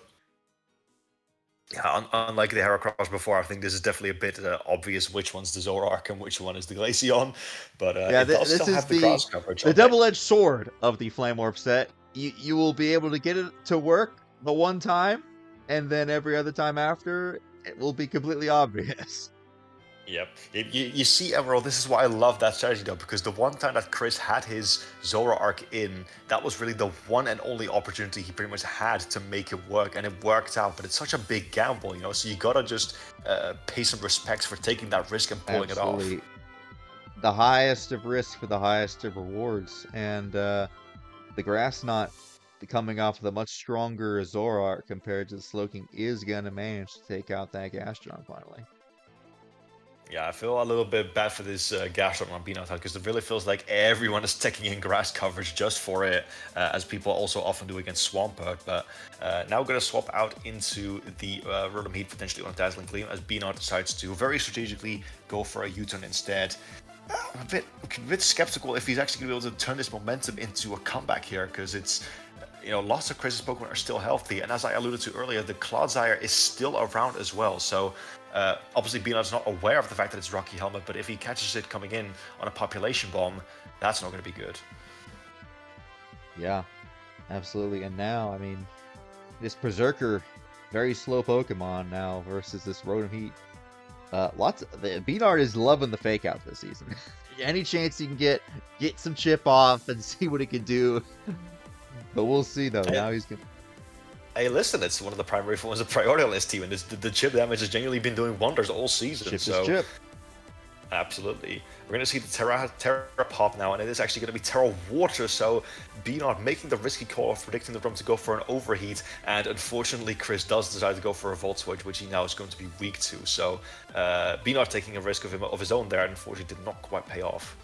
Yeah, unlike the Heracross before, I think this is definitely a bit obvious which one's the Zoroark and which one is the Glaceon. But Yeah, it does this still is have the grass coverage the on deck. double-edged sword of the Flame Orb set. You will be able to get it to work the one time, and then every other time after, it will be completely obvious. Yep. You see, Emerald, this is why I love that strategy, though, because the one time that Chris had his Zoroark in, that was really the one and only opportunity he pretty much had to make it work, and it worked out. But it's such a big gamble, you know, so you gotta just pay some respects for taking that risk and pulling it off. Absolutely. The highest of risks for the highest of rewards, and the grass knot coming off the much stronger Zoroark compared to the Slowking is gonna manage to take out that Gastron finally. Yeah, I feel a little bit bad for this Gastron on B-Nard because it really feels like everyone is taking in grass coverage just for it, as people also often do against Swampert. But now we're going to swap out into the Rotom Heat potentially on Dazzling Gleam as B-Nard decides to very strategically go for a U-turn instead. I'm a bit skeptical if he's actually going to be able to turn this momentum into a comeback here, because it's, you know, lots of Chris's Pokemon are still healthy, and as I alluded to earlier, the Clodsire is still around as well. So obviously B-Nard's not aware of the fact that it's Rocky Helmet, but if he catches it coming in on a population bomb, that's not going to be good. Yeah, absolutely. And now, I mean, this Berserker, very slow Pokemon now versus this Rotom Heat. The B-Nard is loving the fake out this season. Any chance you can get some chip off and see what it can do. But we'll see though. Now he's gonna. Hey, listen, it's one of the primary forms of priority on this team, and the chip damage has genuinely been doing wonders all season. Chip so is chip. Absolutely. We're going to see the Terra pop now, and it is actually going to be Terra Water, so B-Nard making the risky call of predicting the Rotom to go for an overheat, and unfortunately Chris does decide to go for a Volt Switch, which he now is going to be weak to, so B-Nard taking a risk of his own there, and unfortunately did not quite pay off.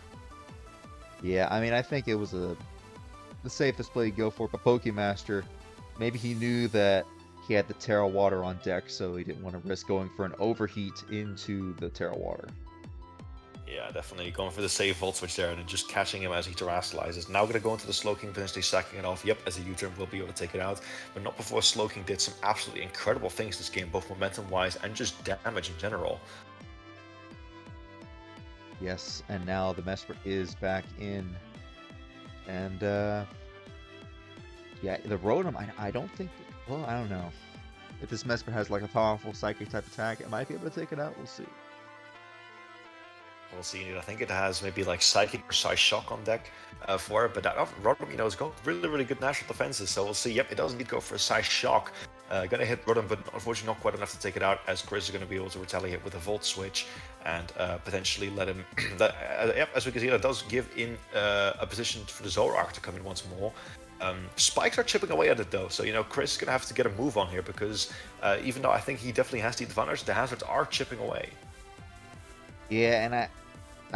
Yeah, I mean, I think it was the safest play to go for, but Pokemaster, maybe he knew that he had the Terra Water on deck, so he didn't want to risk going for an overheat into the Terra Water. Yeah, definitely going for the safe Volt Switch there and then just catching him as he terrestrializes. Now going to go into the Slowking, potentially sacking it off. Yep, as a U-turn will be able to take it out, but not before Slowking did some absolutely incredible things this game, both momentum-wise and just damage in general. Yes, and now the Mesper is back in. And, yeah, the Rotom, I don't think, well, I don't know. If this Mesper has like a powerful Psychic type attack, it might be able to take it out. We'll see. We'll see. I think it has maybe like Psychic or Psy Shock on deck for it, but that Rotom, you know, has got really, really good natural defenses, so we'll see. Yep, it does indeed go for a Psy Shock. Gonna hit Rotom, but unfortunately not quite enough to take it out, as Chris is going to be able to retaliate with a Volt Switch and potentially let him... yep, as we can see, that does give in a position for the Zoroark to come in once more. Spikes are chipping away at it though, so you know Chris is going to have to get a move on here, because even though I think he definitely has the advantage, the hazards are chipping away. Yeah, and I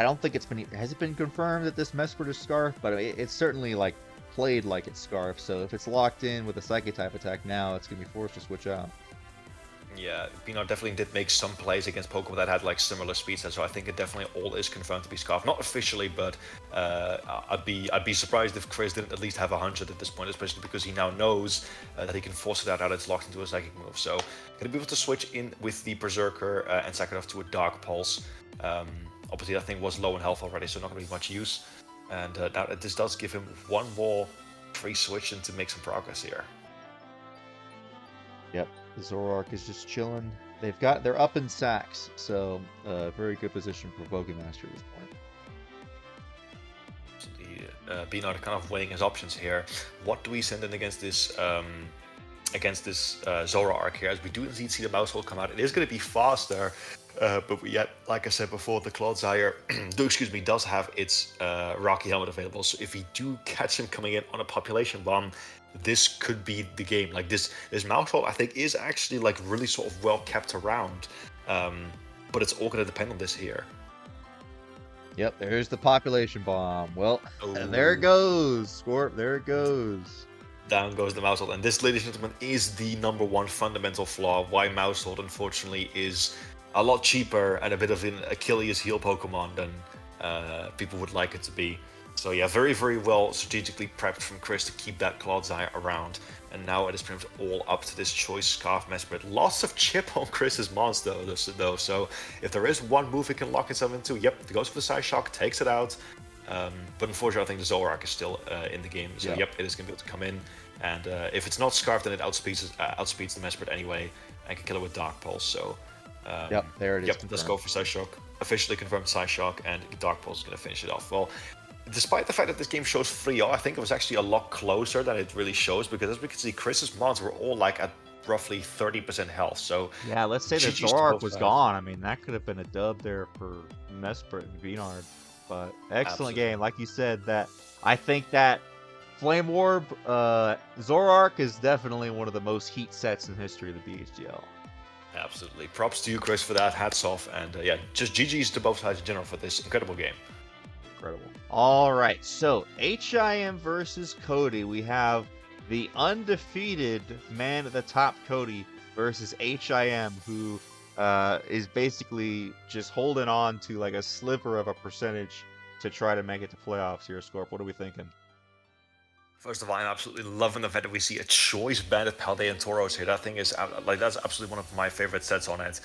don't think has it been confirmed that this Mesper is Scarf, but it's certainly like played like it's Scarf, so if it's locked in with a Psychic type attack now, it's going to be forced to switch out. Yeah, B-Nard definitely did make some plays against Pokemon that had like similar speed sets, so I think it definitely all is confirmed to be Scarf. Not officially, but I'd be surprised if Chris didn't at least have 100 at this point, especially because he now knows that he can force it out it's locked into a Psychic move. So gonna be able to switch in with the Berserker and sack it off to a Dark Pulse. Obviously that thing was low in health already, so not gonna be much use. And now this does give him one more free switch and to make some progress here. Yep, the Zoroark is just chilling. They're up in sacks, so very good position for Pokemaster at this point. So the B-Nard kind of weighing his options here. What do we send in against this Zoroark here? As we do indeed see the Mousehole come out, it is going to be faster, but yet, like I said before, the Clodsire does have its Rocky Helmet available. So if we do catch him coming in on a population bomb, this could be the game. Like this Mousehole, I think, is actually like really sort of well kept around, but it's all going to depend on this here. Yep, there's the population bomb. Well, and there it goes, Scorp. There it goes. Down goes the Mousehole, and this, ladies and gentlemen, is the #1 fundamental flaw why Mousehole, unfortunately, is a lot cheaper and a bit of an Achilles heel Pokemon than people would like it to be. So yeah, very, very well strategically prepped from Chris to keep that Clodsire around. And now it is pretty much all up to this Choice Scarf Mesprit. Lots of chip on Chris's monster though, so if there is one move he can lock himself into, yep, he goes for the Side Shock, takes it out. But unfortunately, I think the Zoroark is still in the game, so yep, it is going to be able to come in. And if it's not Scarf, then it outspeeds the Mesprit anyway, and can kill it with Dark Pulse, so... yep, there it is. Yep, let's go for Side Shock. Officially confirmed Side Shock, and Dark Pulse is going to finish it off. Well, despite the fact that this game shows 3-0, I think it was actually a lot closer than it really shows, because as we can see, Chris's mons were all like at roughly 30% health, so... Yeah, let's say the Zoroark was gone. I mean, that could have been a dub there for Mesprit and B-Nard, but excellent game. Like you said, that I think that Flame Orb Zoroark is definitely one of the most heat sets in history of the BHDL. Absolutely. Props to you, Chris, for that. Hats off. And yeah, just GG's to both sides in general for this incredible game. Incredible. All right, so H.I.M versus Cody. We have the undefeated man at the top, Cody, versus H.I.M, who is basically just holding on to like a sliver of a percentage to try to make it to playoffs here, Scorp. What are we thinking? First of all, I'm absolutely loving the fact that we see a choice banded Paldean Tauros here. That thing is like, that's absolutely one of my favorite sets on it.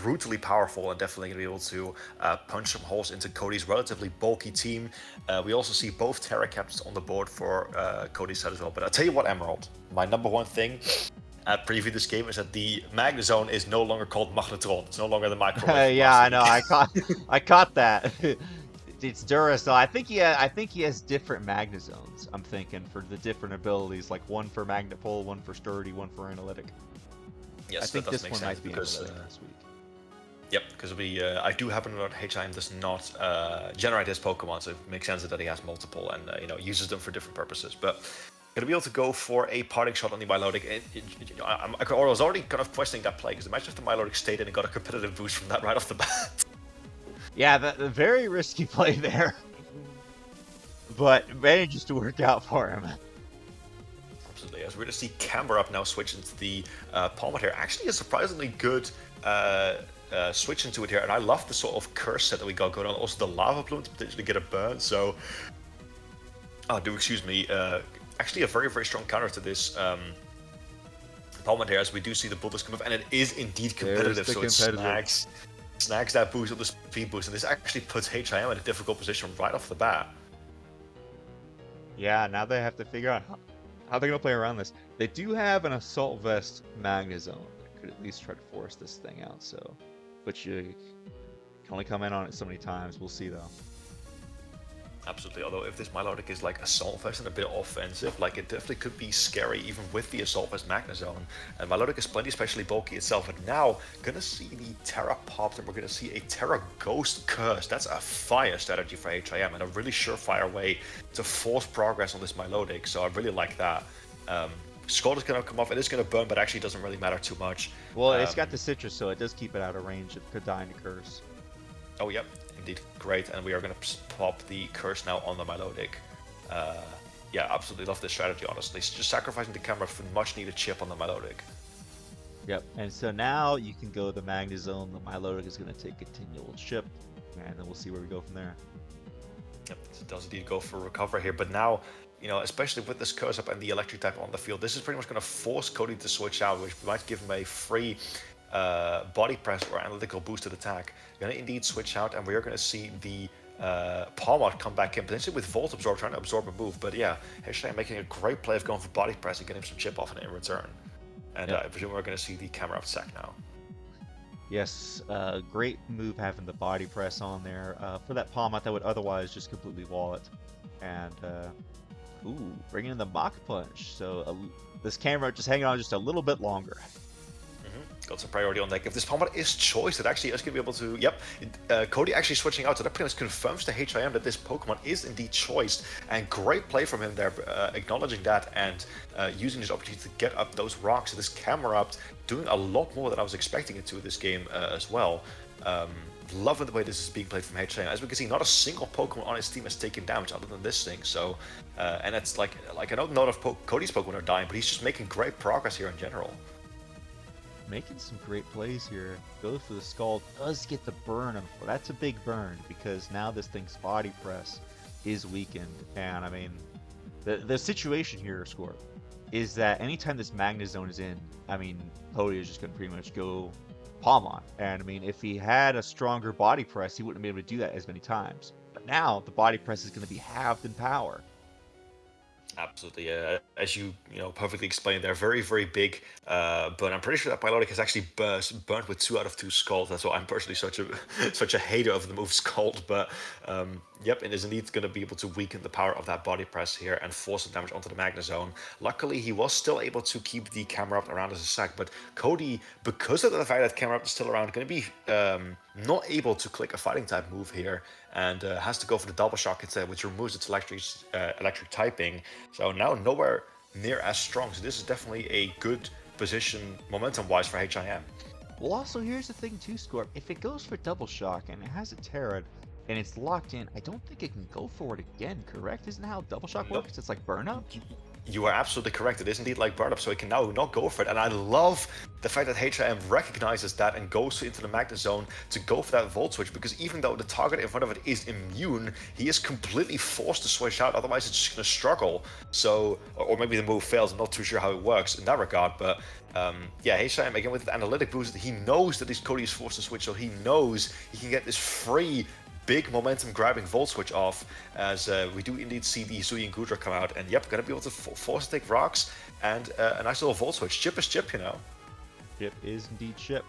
Brutally powerful and definitely going to be able to punch some holes into Cody's relatively bulky team. We also see both Terra Captains on the board for Cody's side as well. But I'll tell you what, Emerald, my number one thing at preview this game is that the Magnezone is no longer called Magnetron. It's no longer the microwave. Yeah, I know. I caught that. It's Duracell. I think he has different Magnezones. I'm thinking for the different abilities, like one for Magnet Pull, one for Sturdy, one for Analytic. Yes, I think that does this make one sense might be because Analytic this week. yep, because I do happen to know that H.I.M does not generate his Pokemon, so it makes sense that he has multiple and uses them for different purposes. But gonna be able to go for a parting shot on the Milotic. I was already kind of questioning that play because imagine if the Milotic stayed in and got a competitive boost from that right off the bat. Yeah, the very risky play there, but manages to work out for him. Absolutely, as we're going to see Kingbura up now switch into the Palmet here. Actually, a surprisingly good switch into it here, and I love the sort of curse set that we got going on. Also, the Lava Plume to potentially get a burn. So, excuse me. Actually, a very, very strong counter to this Palmet here, as we do see the bubbles come up, and it is indeed competitive. So it snags that boost of the speed boost, and this actually puts H.I.M in a difficult position right off the bat. Yeah, now they have to figure out how they're going to play around this. They do have an Assault Vest Magnezone that could at least try to force this thing out, so... But you can only come in on it so many times. We'll see, though. Absolutely, although if this Milotic is like Assault Vest and a bit offensive, like it definitely could be scary even with the Assault Vest Magnezone. And Milotic is plenty especially bulky itself, but now gonna see the Terra Popped and we're gonna see a Terra Ghost Curse. That's a fire strategy for H.I.M and a really surefire way to force progress on this Milotic, so I really like that. Scald is gonna come off, it is gonna burn, but actually doesn't really matter too much. Well, it's got the Citrus, so it does keep it out of range of Dying to Curse. Oh, yep. Indeed, great, and we are going to pop the curse now on the Milotic. Yeah, absolutely love this strategy, honestly. Just sacrificing the camera for much needed chip on the Milotic. Yep, and so now you can go the Magnezone. The Milotic is going to take continual chip, and then we'll see where we go from there. Yep, it does indeed go for recover here, but now, especially with this curse up and the electric type on the field, this is pretty much going to force Cody to switch out, which might give him a free body press or analytical boosted attack. Gonna indeed switch out, and we are gonna see the Palmot come back in, potentially with Volt Absorb, trying to absorb a move. But yeah, H.I.M making a great play of going for body press and getting some chip off in return. And I presume we're gonna see the camera up sack now. Yes, great move having the body press on there for that Palmot that would otherwise just completely wall it. And bringing in the Mach Punch. So this camera just hanging on just a little bit longer. Got some priority on deck. If this Palmot is choiced, it actually is going to be able to... Yep, Cody actually switching out, so that pretty much confirms to H.I.M that this Pokemon is indeed choiced. And great play from him there, acknowledging that and using this opportunity to get up those rocks. So this camera up, doing a lot more than I was expecting it to this game as well. Loving the way this is being played from H.I.M. As we can see, not a single Pokemon on his team has taken damage other than this thing. So, and it's like I know none of Cody's Pokemon are dying, but he's just making great progress here in general. making some great plays here. Goes for the Scald, does get the burn. That's a big burn because now this thing's body press is weakened. And I mean, the situation here, Score, is that anytime this Magnezone is in, I mean, Cody is just going to pretty much go palm on. And I mean, if he had a stronger body press, he wouldn't have been able to do that as many times. But now the body press is going to be halved in power. Absolutely, as you perfectly explained, they're very, very big. But I'm pretty sure that Milotic has actually burnt with 2 out of 2 Scald. That's why I'm personally such a hater of the move Scald. But yep, it is indeed going to be able to weaken the power of that body press here and force the damage onto the Magnezone. Luckily, he was still able to keep the Camerupt around as a sack. But Cody, because of the fact that Camerupt is still around, going to be not able to click a fighting type move here, and has to go for the double shock instead, which removes its electric typing. So now nowhere near as strong. So this is definitely a good position momentum-wise for H.I.M. Well, also here's the thing too, Scorp. If it goes for double shock and it has a Terra and it's locked in, I don't think it can go for it again. Correct? Isn't that how double shock works? It's like burn up. You are absolutely correct. It is indeed like burn up, so it can now not go for it. And I love the fact that H.I.M recognizes that and goes into the Magnezone to go for that Volt Switch, because even though the target in front of it is immune, he is completely forced to switch out, otherwise it's just going to struggle. So, or maybe the move fails, I'm not too sure how it works in that regard, but yeah, H.I.M, again with the analytic boost, he knows that Cody is forced to switch, so he knows he can get this free big momentum grabbing Volt Switch off, as we do indeed see the Hisui and Gudra come out, and yep, gonna be able to force to take rocks and a nice little Volt Switch. Chip is chip, Chip is indeed chip.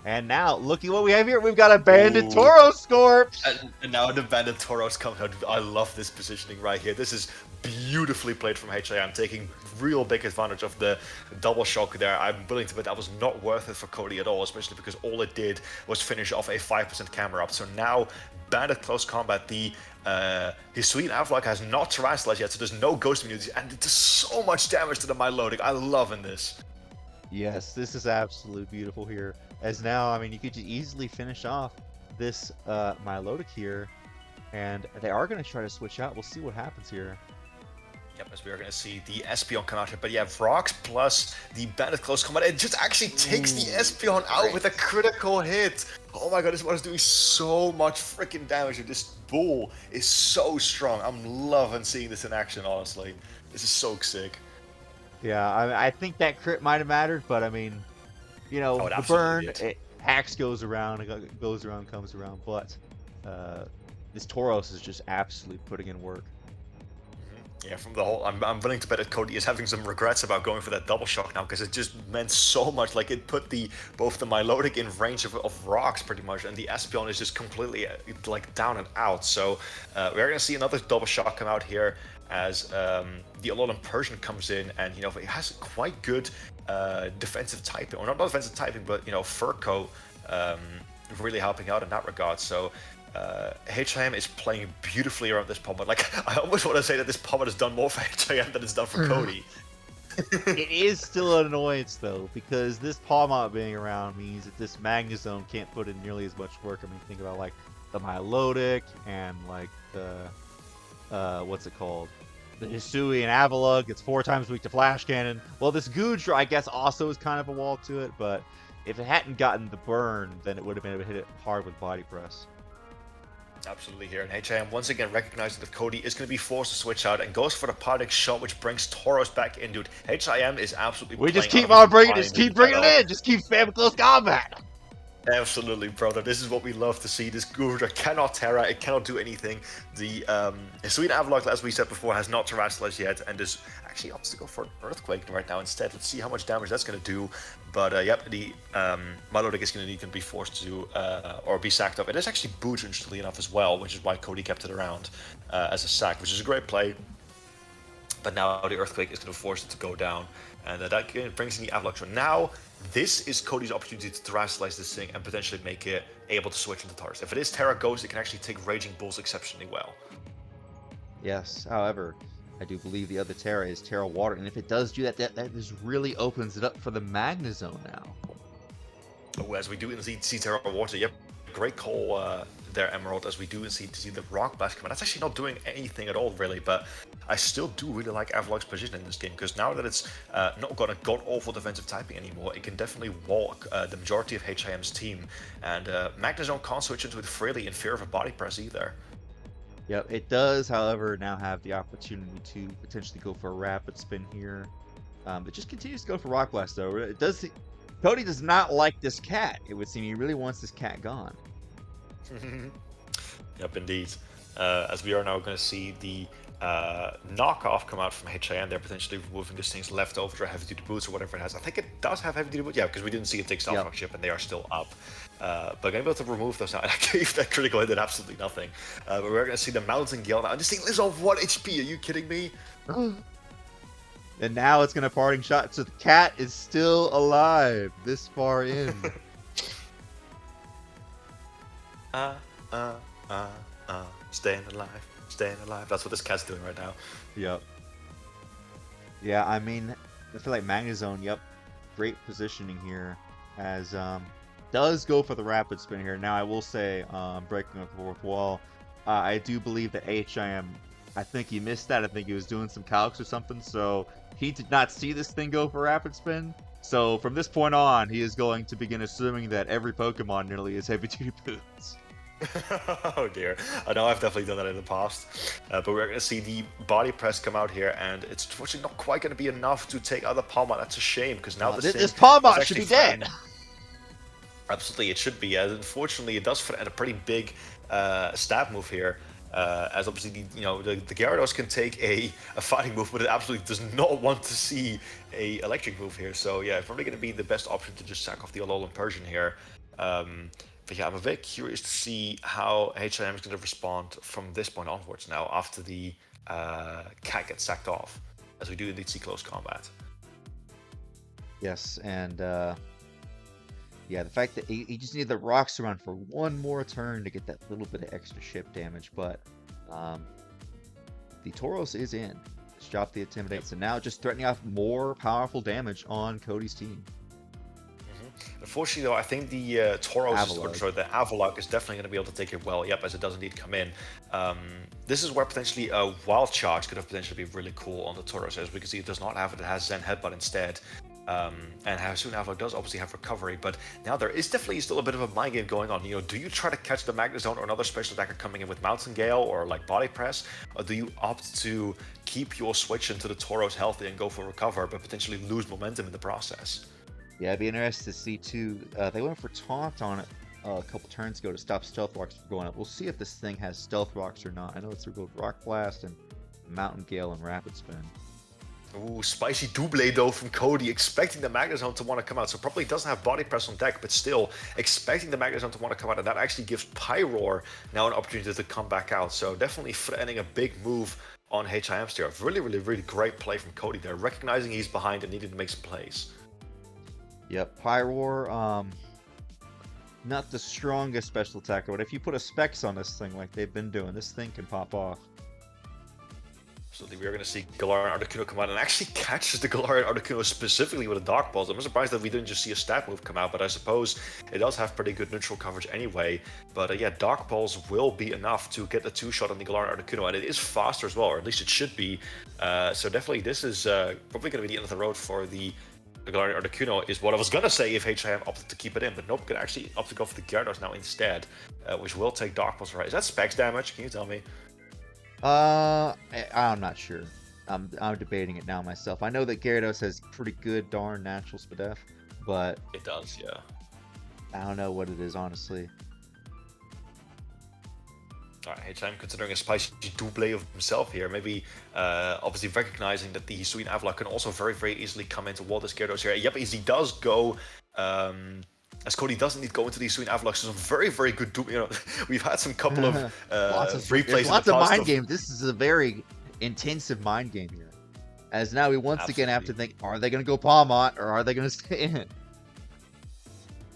And now, look at what we have here. We've got a Banded Tauros, Scorp! And now the Banded Tauros comes out. I love this positioning right here. This is beautifully played from H.I.M, taking real big advantage of the double shock there. I'm willing to bet that was not worth it for Cody at all, especially because all it did was finish off a 5% camera up. So now, Banded Close Combat, the Hisui and Avlok has not Terrestrialized yet, so there's no Ghost immunity, and it does so much damage to the Milotic. I love in this. Yes, this is absolutely beautiful here. As now, I mean, you could just easily finish off this Milotic here, and they are going to try to switch out. We'll see what happens here. Yep, as we are going to see the Espeon come out here, but yeah, Rocks plus the Bandit Close Combat, it just actually takes the Espeon out with a critical hit. Oh my god, this one is doing so much freaking damage, and this bull is so strong. I'm loving seeing this in action, honestly. This is so sick. Yeah, I think that crit might have mattered, but I mean, you know, the burn, hacks goes around, comes around, but this Tauros is just absolutely putting in work. Yeah, from the whole, I'm willing to bet that Cody is having some regrets about going for that double shock now, because it just meant so much. Like, it put both the Milotic in range of rocks pretty much, and the Espeon is just completely like down and out. So we're gonna see another double shock come out here as the Alolan Persian comes in, and you know, it has quite good defensive typing, or not defensive typing, but you know, Fur Coat really helping out in that regard. So H.I.M is playing beautifully around this Pomod. Like, I almost want to say that this Pomod has done more for H.I.M than it's done for Cody. It is still an annoyance though, because this Pomod being around means that this Magnezone can't put in nearly as much work. I mean, think about like the Milotic and like the what's it called? The Hisui and Avalugg, it's 4 times weak to Flash Cannon. Well, this Gudra, I guess, also is kind of a wall to it, but if it hadn't gotten the burn, then it would have been able to hit it hard with Body Press. Absolutely here, and H.I.M once again recognizing that Cody is going to be forced to switch out and goes for the Partic Shot, which brings Tauros back in, dude. H.I.M is absolutely. We just keep on bringing it, just keep bringing it in, just keep spamming close combat. Absolutely, brother. This is what we love to see. This Gudra cannot Terra, it cannot do anything. The Sweet Avalok, as we said before, has not Terrestrialized yet, and is actually opts to go for an Earthquake right now instead. Let's see how much damage that's going to do. But yep, the Milotic is going to be forced to or be sacked up. It is actually booted, interestingly enough, as well, which is why Cody kept it around as a sack, which is a great play. But now the Earthquake is going to force it to go down, and that brings in the Avalok. So now this is Cody's opportunity to terrestrialize this thing and potentially make it able to switch into Tauros. If it is Terra Ghost, it can actually take Raging Bulls exceptionally well. Yes, however, I do believe the other Terra is Terra Water, and if it does do that, that just really opens it up for the Magnezone now. Oh, as we do indeed see Terra Water, yep, great call their Emerald, as we do see the Rock Blast come in. That's actually not doing anything at all, really, but I still do really like Avalok's position in this game, because now that it's not got a god-awful defensive typing anymore, it can definitely walk the majority of H.I.M's team, and Magnezone can't switch into it freely in fear of a body press either. Yep, it does, however, now have the opportunity to potentially go for a Rapid Spin here. It just continues to go for Rock Blast, though. It does. Cody does not like this cat. It would seem he really wants this cat gone. Yep, indeed. As we are now going to see the knockoff come out from H.I.M. They're potentially removing this thing's leftover heavy duty boots or whatever it has. I think it does have heavy duty boots. Yeah, because we didn't see it take Stealth Rock ship and they are still up. But I'm able to remove those now. And I gave that critical hit did absolutely nothing. But we're going to see the Mountain Gale now. And this thing lives on 1 HP. Are you kidding me? And now it's going to parting shot. So the cat is still alive this far in. Staying alive. Staying alive. That's what this cat's doing right now. Yep. Yeah, I mean, I feel like Magnezone, yep, great positioning here, as does go for the Rapid Spin here. Now, I will say, breaking up the fourth wall, I do believe that H.I.M, I think he missed that. I think he was doing some calcs or something, so he did not see this thing go for Rapid Spin. So from this point on, he is going to begin assuming that every Pokemon nearly is heavy duty boots. Oh dear. I know I've definitely done that in the past. But we're going to see the body press come out here, and it's unfortunately not quite going to be enough to take out the Palmot. That's a shame, because now this Palmot should be dead. Absolutely, it should be. Unfortunately, it does fit at a pretty big stab move here. As obviously, the Gyarados can take a fighting move, but it absolutely does not want to see a electric move here. So yeah, probably going to be the best option to just sack off the Alolan Persian here. But yeah, I'm a bit curious to see how H.I.M is going to respond from this point onwards now, after the cat gets sacked off, as we do indeed see close combat. Yes, and yeah, the fact that he just needed the rocks to run for one more turn to get that little bit of extra ship damage, but the Tauros is in. Let's drop the Intimidate, so now just threatening off more powerful damage on Cody's team. Unfortunately, though, I think the the Avalok is definitely going to be able to take it well. Yep, as it does indeed come in. This is where potentially a Wild Charge could have potentially be really cool on the Tauros, as we can see it does not have it. It has Zen Headbutt instead. And how soon Avalok does obviously have Recovery, but now there is definitely still a bit of a mind game going on. Do you try to catch the Magnezone or another special attacker coming in with Mountain Gale or like Body Press, or do you opt to keep your switch into the Tauros healthy and go for Recover, but potentially lose momentum in the process? Yeah, it'd be interesting to see too. They went for Taunt on it a couple turns ago to stop Stealth Rocks from going up. We'll see if this thing has Stealth Rocks or not. I know it's through both Rock Blast and Mountain Gale and Rapid Spin. Ooh, spicy double though from Cody, expecting the Magnezone to want to come out. So probably doesn't have Body Press on deck, but still expecting the Magnezone to want to come out. And that actually gives Pyroar now an opportunity to come back out. So definitely threatening a big move on H.I.M's here. Really, really, really great play from Cody there, recognizing he's behind and needing to make some plays. Yep, Pyroar, not the strongest special attacker, but if you put a Specs on this thing like they've been doing, this thing can pop off. Absolutely, we are going to see Galarian Articuno come out and actually catches the Galarian Articuno specifically with a Dark Pulse. I'm surprised that we didn't just see a stab move come out, but I suppose it does have pretty good neutral coverage anyway. But yeah, Dark Pulse will be enough to get the two-shot on the Galarian Articuno, and it is faster as well, or at least it should be. So definitely this is probably going to be the end of the road for the Galarian Articuno, is what I was going to say if H.I.M opted to keep it in, but nope, can actually opt to go for the Gyarados now instead, which will take Dark Pulse, right? Is that Specs damage? Can you tell me? I'm not sure. I'm debating it now myself. I know that Gyarados has pretty good darn natural SPDF, but it does, yeah. I don't know what it is, honestly. Alright, H.I.M considering a spicy double of himself here. Maybe, obviously recognizing that the Hisuian Avalok can also very, very easily come into wall this Gyarados here. Yep, as he does go, as Cody doesn't need to go into these Hisuian Avaloks, so some very, very good double. We've had some couple of replays. Lots of mind games. This is a very intensive mind game here. As now we once again have to think, are they going to go Palmot or are they going to stay in?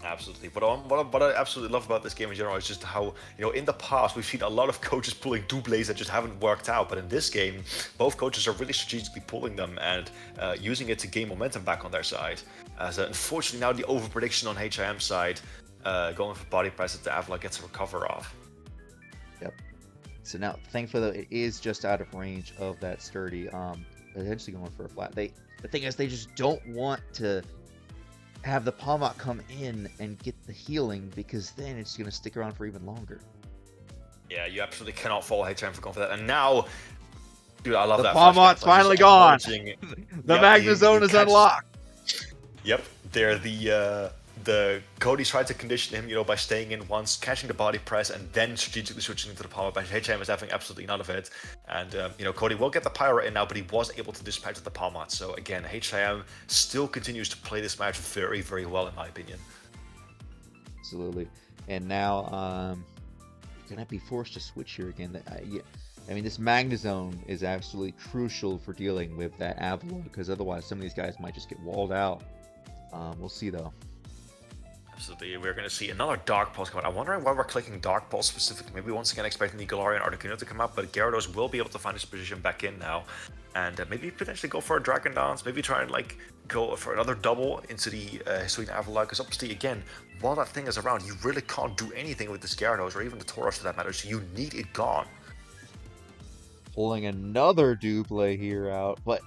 Absolutely. What I absolutely love about this game in general is just how, in the past, we've seen a lot of coaches pulling doubles that just haven't worked out. But in this game, both coaches are really strategically pulling them and using it to gain momentum back on their side. As unfortunately now the overprediction on H.I.M side, going for Body Press that the Avalok gets a recover off. So now, thankfully, though, it is just out of range of that sturdy. Potentially going for a flat. The thing is, they just don't want to have the Palmot come in and get the healing, because then it's going to stick around for even longer. Yeah, you absolutely cannot fault H.I.M for going for that. And now, dude, I love the that. The Palmot's finally gone. The Magnezone is unlocked. Yep, they're the Cody's tried to condition him, by staying in once, catching the body press, and then strategically switching into the Palmot. But H.I.M is having absolutely none of it. And, Cody will get the Pyro in now, but he was able to dispatch the Palmot. So again, H.I.M still continues to play this match very, very well, in my opinion. Absolutely. And now, you're going to be forced to switch here again. I mean, this Magnezone is absolutely crucial for dealing with that Avalon, because otherwise some of these guys might just get walled out. We'll see, though. Absolutely, we're going to see another Dark Pulse come out. I'm wondering why we're clicking Dark Pulse specifically. Maybe once again expecting the Galarian Articuno to come out, but Gyarados will be able to find his position back in now. And maybe potentially go for a Dragon Dance, maybe try and go for another double into the Hisuian Avalon, because obviously, again, while that thing is around, you really can't do anything with this Gyarados, or even the Tauros for that matter, so you need it gone. Pulling another Double here out, but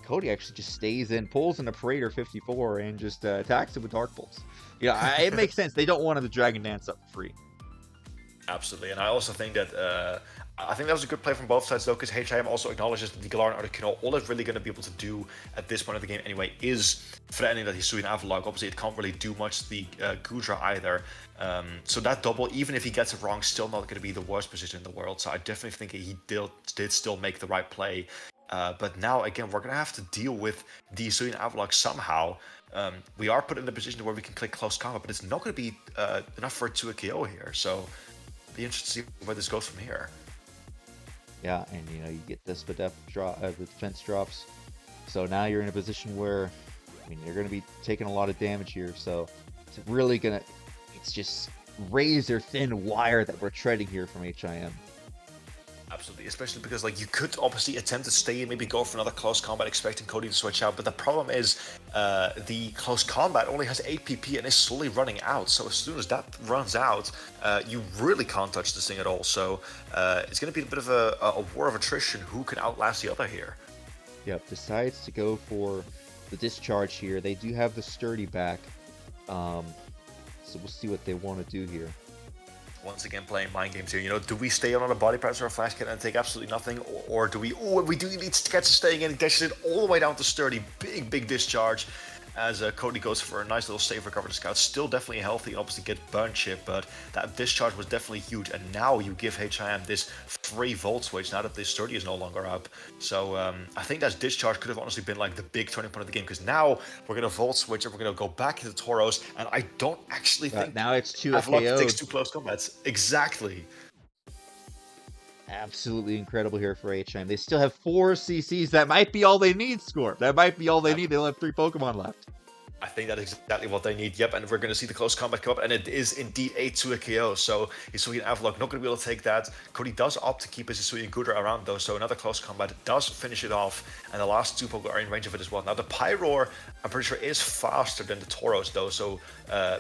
Cody actually just stays in, pulls an Aprater 54, and just attacks it with Dark Pulse. Yeah, it makes sense. They don't want the Dragon Dance up free. Absolutely, and I also think that I think that was a good play from both sides, though, because H.I.M also acknowledges that the Galarian Articuno, all it's really going to be able to do at this point of the game anyway is threatening that Hisuian Avalon. Obviously, it can't really do much to the Gudra either. So that double, even if he gets it wrong, still not going to be the worst position in the world. So I definitely think he did still make the right play. But now, again, we're going to have to deal with the Hisuian Avalon somehow. We are put in a position where we can click close combat, but it's not going to be enough for it to a KO here. So be interested to see where this goes from here. Yeah, and you get this the defense drops. So now you're in a position where, you're going to be taking a lot of damage here. So it's really it's just razor thin wire that we're treading here from H.I.M. Absolutely, especially because you could obviously attempt to stay and maybe go for another close combat expecting Cody to switch out, but the problem is the close combat only has 8 PP and is slowly running out, so as soon as that runs out, you really can't touch this thing at all, so it's going to be a bit of a war of attrition. Who can outlast the other here? Yep, decides to go for the discharge here. They do have the sturdy back, so we'll see what they want to do here. Once again, playing mind games here. Do we stay on a body press or a flash cannon and take absolutely nothing, or do we? Oh, we do need to catch staying in. He dashes it all the way down to sturdy. Big discharge. As Cody goes for a nice little save recover to Scout. Still definitely healthy and obviously get burn chip, but that discharge was definitely huge. And now you give H.I.M this free Volt Switch now that this sturdy is no longer up. So I think that discharge could have honestly been the big turning point of the game, because now we're going to Volt Switch and we're going to go back to the Tauros, and I don't actually think now it's 2 Avalon takes 2 close combats. Exactly. Absolutely incredible here for H.I.M. They still have 4 CCs. That might be all they need, Score. That might be all they need. They only have 3 Pokemon left. I think that is exactly what they need. Yep, and we're going to see the close combat come up, and it is indeed a 2 KO. So Hisuian Avalon not going to be able to take that. Cody does opt to keep his Hisuian Gudra around, though, so another close combat does finish it off, and the last 2 Pokemon are in range of it as well. Now, the Pyroar, I'm pretty sure, is faster than the Tauros, though, so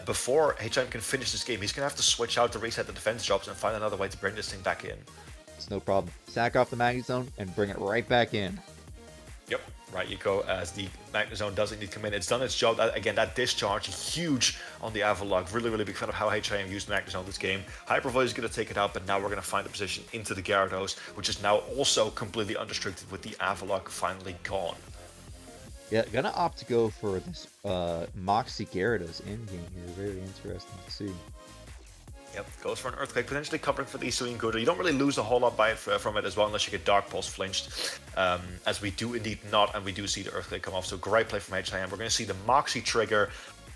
before H.I.M can finish this game, he's going to have to switch out to reset the defense drops and find another way to bring this thing back in. It's no problem. Sack off the Magnezone and bring it right back in. Yep, right you go, as the Magnezone does indeed come in. It's done its job. Again, that discharge is huge on the Avalon. Really big fan of how H.I.M used Magnezone this game. Hyper Voice is going to take it out, but now we're going to find a position into the Gyarados, which is now also completely unrestricted with the Avalon finally gone. Yeah, gonna opt to go for this Moxie Gyarados in-game here. Very interesting to see. Yep, goes for an Earthquake, potentially covering for the Hisuian Gudra. You don't really lose a whole lot from it as well, unless you get Dark Pulse flinched, as we do indeed not, and we do see the Earthquake come off. So great play from H.I.M. We're going to see the Moxie trigger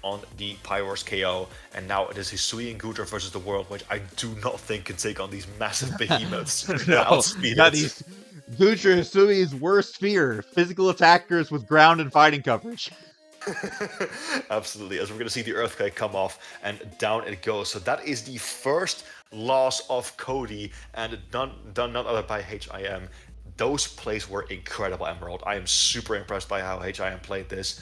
on the Pyroar's KO, and now it is Hisuian Gudra versus the world, which I do not think can take on these massive behemoths. These Gudra Hisui's worst fear: physical attackers with ground and fighting coverage. Absolutely, as we're going to see the Earthquake come off, and down it goes. So that is the first loss of Cody, and done none other by H.I.M. Those plays were incredible, Emerald. I am super impressed by how H.I.M played this.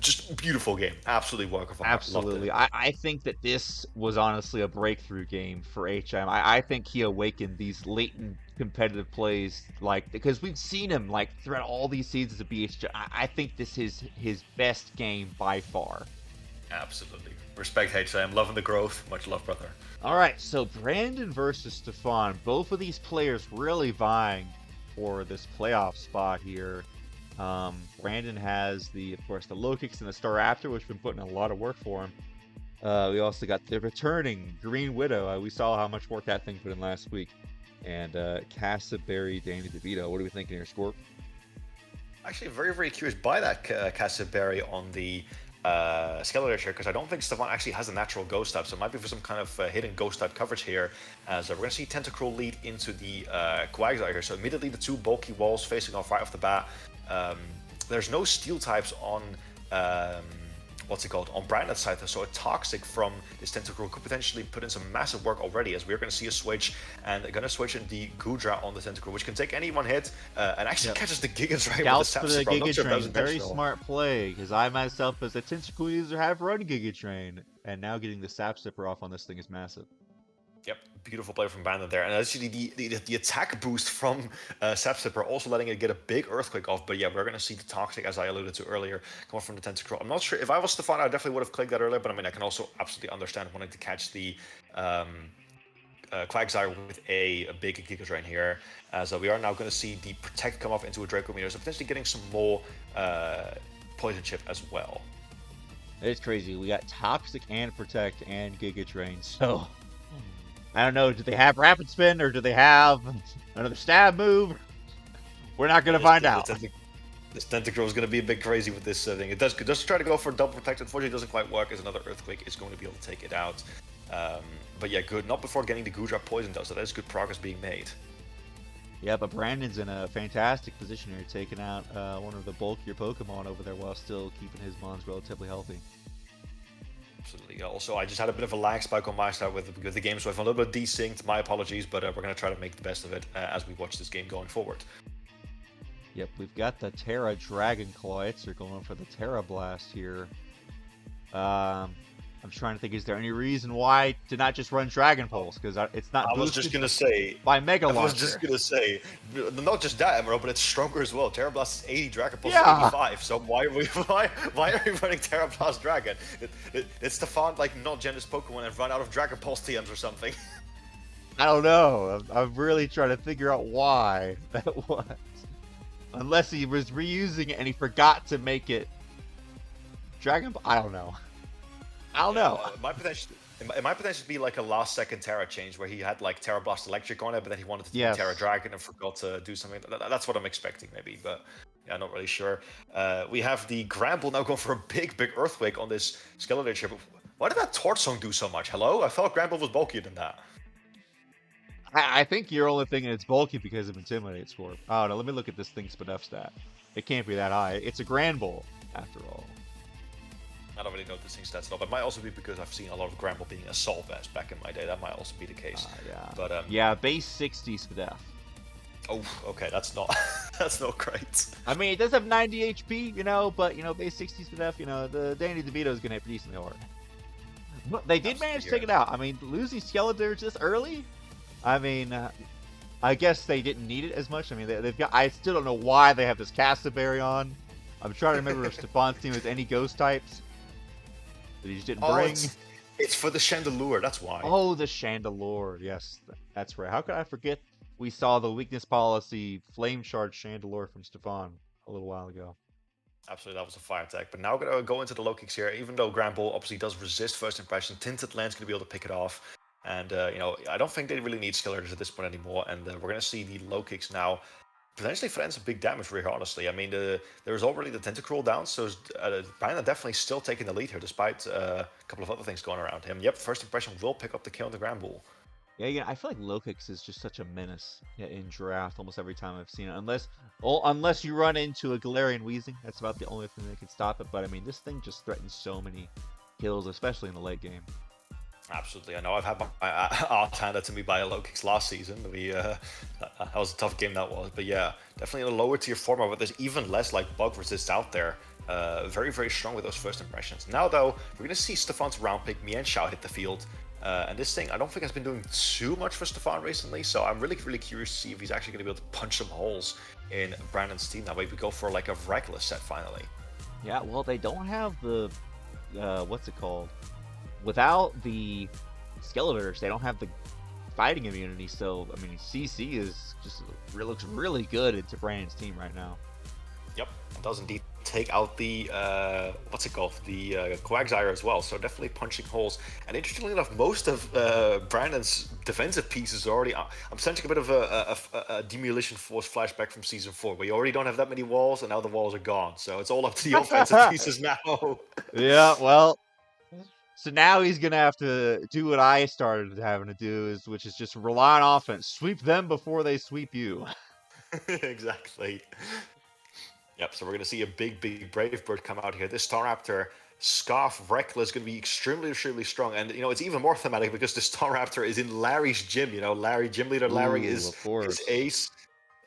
just beautiful game. Absolutely work of art. Loved Absolutely. it. I think that this was honestly a breakthrough game for HM. I think he awakened these latent competitive plays, like, because we've seen him, like, throughout all these seasons of BHJ. I think this is his best game by far. Absolutely. Respect HM. Loving the growth. Much love, brother. All right, so Brandon versus Stefan. Both of these players really vying for this playoff spot here. Brandon has of course, the low kicks and the Staraptor, which have been putting a lot of work for him. We also got the returning Green Widow. We saw how much work that thing put in last week. And Casaberry, Danny DeVito. What are we thinking here, Scorp? Actually, very, very curious by that Casaberry on the Skeletor here, because I don't think Stefan actually has a natural ghost type, so it might be for some kind of hidden ghost type coverage here. As we're going to see Tentacruel lead into the Quagsire here, so immediately the two bulky walls facing off right off the bat. There's no steel types on what's it called, on Brandon's side, so a Toxic from this Tentacruel could potentially put in some massive work already, as we're going to see a switch, and they're going to switch in the Gudra on the Tentacruel, which can take any one hit, and actually catches the Giga Drain with the Scouts for the Sapsipro. Giga Train. Very smart play, because I myself as a Tentacle user have run Giga Train, and now getting the Sap Sipper off on this thing is massive. Yep, beautiful play from Brandon there, and actually the attack boost from Sapsipper also letting it get a big Earthquake off. But yeah, we're going to see the Toxic, as I alluded to earlier, coming from the Tentacruel. I'm not sure if I was Stefan, I definitely would have clicked that earlier. But I mean, I can also absolutely understand wanting to catch the Quagsire with a big Giga Drain here, as we are now going to see the Protect come off into a Draco Meteor, so potentially getting some more Poison Chip as well. It's crazy. We got Toxic and Protect and Giga Drain, so I don't know. Do they have Rapid Spin or do they have another stab move? We're not going to find out. This Tentacruel is going to be a bit crazy with this thing. It does try to go for double Protect. Unfortunately, it doesn't quite work, as another Earthquake is going to be able to take it out. But yeah, good. Not before getting the Gudra poison, though, so that is good progress being made. Yeah, but Brandon's in a fantastic position here, taking out one of the bulkier Pokemon over there while still keeping his Mons relatively healthy. Absolutely. Also, I just had a bit of a lag spike on my side with the game, so I'm a little bit desynced. My apologies, but we're going to try to make the best of it as we watch this game going forward. Yep, we've got the Terra Dragon Claw. They're going for the Terra Blast here. I'm trying to think, is there any reason why to not just run Dragon Pulse? Because it's not. I was just gonna say by Mega Launcher. I was just gonna say, not just that, Emerald, but it's stronger as well. Terra Blast is 80, Dragon Pulse is 85. So why are we running Terra Blast Dragon? It's Stefan like not Genesis Pokemon and run out of Dragon Pulse TMs or something. I don't know. I'm really trying to figure out why that was. Unless he was reusing it and he forgot to make it Dragon. I don't know. It might potentially be like a last second Terra change where he had like Terra Blast Electric on it, but then he wanted to do Terra Dragon and forgot to do something. That's what I'm expecting, maybe, but yeah, not really sure. We have the Gramble now going for a big Earthquake on this Skeletor chip. Why did that Torch Song do so much? Hello? I thought Gramble was bulkier than that. I think you're only thinking it's bulky because of Intimidate score. Oh no, let me look at this thing's Spadef stat. It can't be that high. It's a Granbull, after all. I don't really know this thing's stats at all, but it might also be because I've seen a lot of Gramble being Assault Vest back in my day. That might also be the case. Yeah. But yeah, base 60 Spadef. Oh, okay, that's not that's not great. I mean, it does have 90 HP, you know, but you know, base 60 Spadef, you know, the Danny DeVito is gonna hit decently hard. But they did manage to take it out. I mean, losing Skeletor just early. I mean, I guess they didn't need it as much. I mean, they've got. I still don't know why they have this Castaberry on. I'm trying to remember if Stefan's team has any ghost types that he just didn't bring. It's for the Chandelure, that's why. Oh, the Chandelure. Yes, that's right. How could I forget? We saw the weakness policy Flame Charge Chandelure from Stefan a little while ago. Absolutely, that was a fire attack. But now we're going to go into the low kicks here. Even though Gramble obviously does resist first impression, Tinted Land's going to be able to pick it off. And, you know, I don't think they really need Skeletors at this point anymore. And we're going to see the low kicks now potentially threaten some big damage here, honestly. I mean, there's already the Tentacruel down, so Brandon definitely still taking the lead here, despite a couple of other things going around him. Yep, first impression will pick up the kill on the Gramble. Yeah, I feel like low kicks is just such a menace in draft almost every time I've seen it. Unless you run into a Galarian Weezing, that's about the only thing that can stop it. But I mean, this thing just threatens so many kills, especially in the late game. Absolutely, I know. I've had my art handed to me by a low kicks last season. That was a tough game that was, but yeah, definitely in a lower tier format. But there's even less like bug resist out there. Very strong with those first impressions. Now though, we're gonna see Stefan's round pick Mienshao hit the field, and this thing I don't think has been doing too much for Stefan recently. So I'm really curious to see if he's actually gonna be able to punch some holes in Brandon's team. That way we go for like a reckless set finally. Yeah, well, they don't have the what's it called? Without the Skeletors, they don't have the fighting immunity. So I mean, CC is just looks really good into Brandon's team right now. Yep, it does indeed take out the what's it called, the Quagsire as well. So definitely punching holes. And interestingly enough, most of Brandon's defensive pieces are already. I'm sensing a bit of a demolition force flashback from season 4, where you already don't have that many walls, and now the walls are gone. So it's all up to the offensive pieces now. Yeah, well, so now he's gonna have to do what I started having to do, which is just rely on offense. Sweep them before they sweep you. Exactly. Yep, so we're going to see a big Brave Bird come out here. This Staraptor Scarf Reckless is going to be extremely strong. And, you know, it's even more thematic because the Staraptor is in Larry's gym. You know, Gym leader Larry is his ace.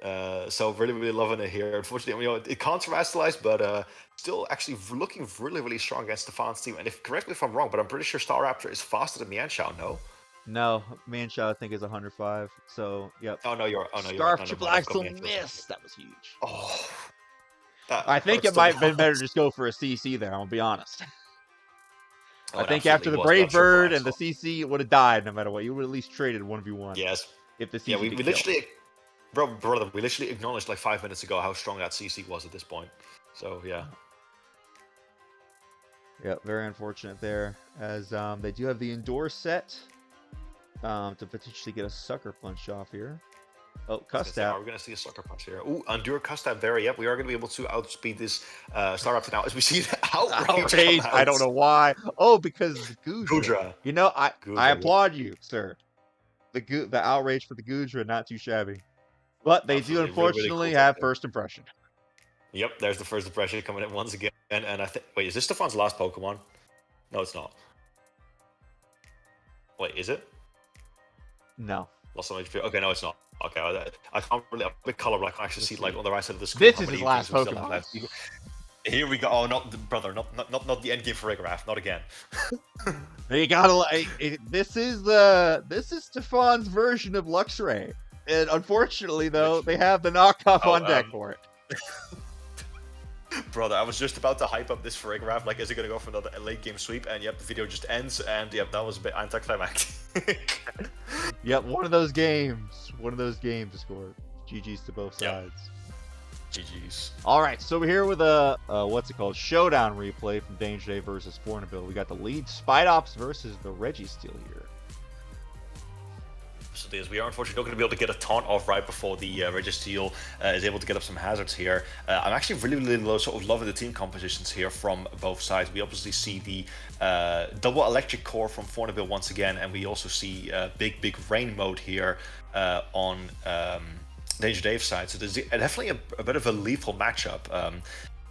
So really loving it here. Unfortunately, you know, it can't terrestrialize, but still actually looking really strong against Stefan's team. And correct me if I'm wrong, but I'm pretty sure Staraptor is faster than Mienshao, no? No, Manshot I think is 105. So yep. Oh no, you're Scarf right. triple axle miss. That was huge. Oh, I think it might have been better to just go for a CC there. I'll be honest. I think after the Brave Bird and the CC, it would have died no matter what. You would have at least traded 1v1. Yes. If the CC yeah, we literally, brother, we literally acknowledged like 5 minutes ago how strong that CC was at this point. So yeah. Yeah, very unfortunate there, as they do have the Endure set to potentially get a Sucker Punch off here. Oh, Custab. We're going to see a Sucker Punch here. Ooh, Endure Custab there. Yep, we are going to be able to outspeed this Staraptor now as we see the outrage. I don't know why. Oh, because the Gudra. You know, I applaud you, sir. The outrage for the Gudra, not too shabby. But they do unfortunately have first impression. Yep, there's the first impression coming in once again. And I think, wait, is this Stefan's last Pokemon? No, it's not. Wait, is it? No. Lost some HP. Okay, no, it's not. Okay, I can't really. I'm a bit colorblind. I can actually see like on the right side of the screen. This is his last Pokemon. Here we go. Oh, not the end game for Rigraff. Not again. You gotta. This is Stefan's version of Luxray, and unfortunately, though, they have the knockoff on deck for it. Brother, I was just about to hype up this Rigraff, like, is it gonna go for another late game sweep? And yep, the video just ends, and yep, that was a bit anticlimactic. Yep, one of those games to score. GG's to both sides. GG's. All right, so we're here with a what's it called? Showdown replay from Danger Day versus Fornaville. We got the lead Spidops versus the Registeel here. So we are unfortunately not going to be able to get a taunt off right before the Registeel is able to get up some hazards here. I'm actually really sort of loving the team compositions here from both sides. We obviously see the double electric core from Fornaville once again, and we also see big rain mode here on Danger Dave's side. So there's definitely a bit of a lethal matchup.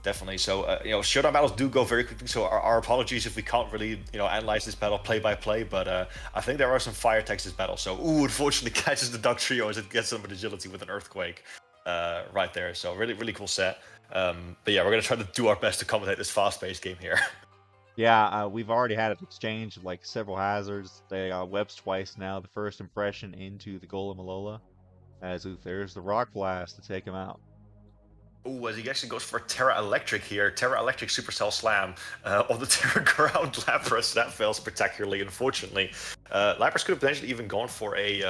Definitely. So, you know, Showdown battles do go very quickly, so our apologies if we can't really, you know, analyze this battle play by play, but I think there are some fire attacks this battle. So, unfortunately catches the Duck Trio as it gets some agility with an Earthquake right there. So, really cool set. But yeah, we're going to try to do our best to commentate this fast-paced game here. Yeah, we've already had an exchange of like several hazards. They webs twice now. The first impression into the Golem Alola, as there's the Rock Blast to take him out. Ooh, as he actually goes for Terra Electric here. Terra Electric Supercell Slam on the Terra Ground Lapras. That fails spectacularly, unfortunately. Lapras could have potentially even gone for a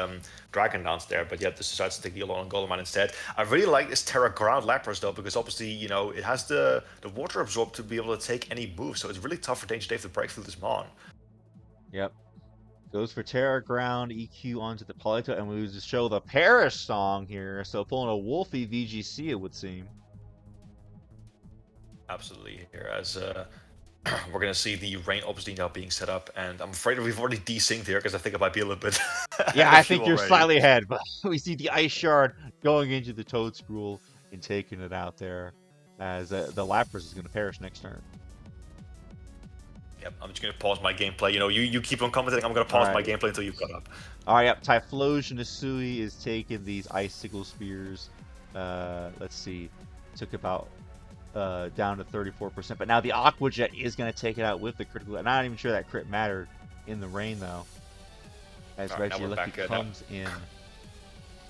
Dragon Dance there, but yet this decides to take the yellow on Golemon instead. I really like this Terra Ground Lapras, though, because obviously, you know, it has the Water Absorb to be able to take any move, so it's really tough for Danger Dave to break through this Mon. Yep. Goes for Terra Ground, EQ onto the Polito, and we just show the Perish song here, so pulling a Wolfie VGC, it would seem. Absolutely here, as we're going to see the rain obviously now being set up, and I'm afraid we've already desynced here because I think it might be a little bit. Yeah, I think you're slightly ahead, but we see the Ice Shard going into the Toadspool and taking it out there, as the Lapras is going to perish next turn. Yep, I'm just gonna pause my gameplay. You know, you keep on commenting. I'm gonna pause my gameplay until you've got up. All right, yep. Typhlosion Isui is taking these icicle spears. Let's see, took about down to 34%. But now the Aqua Jet is gonna take it out with the critical. I'm not even sure that crit mattered in the rain though, as Regieleki comes in.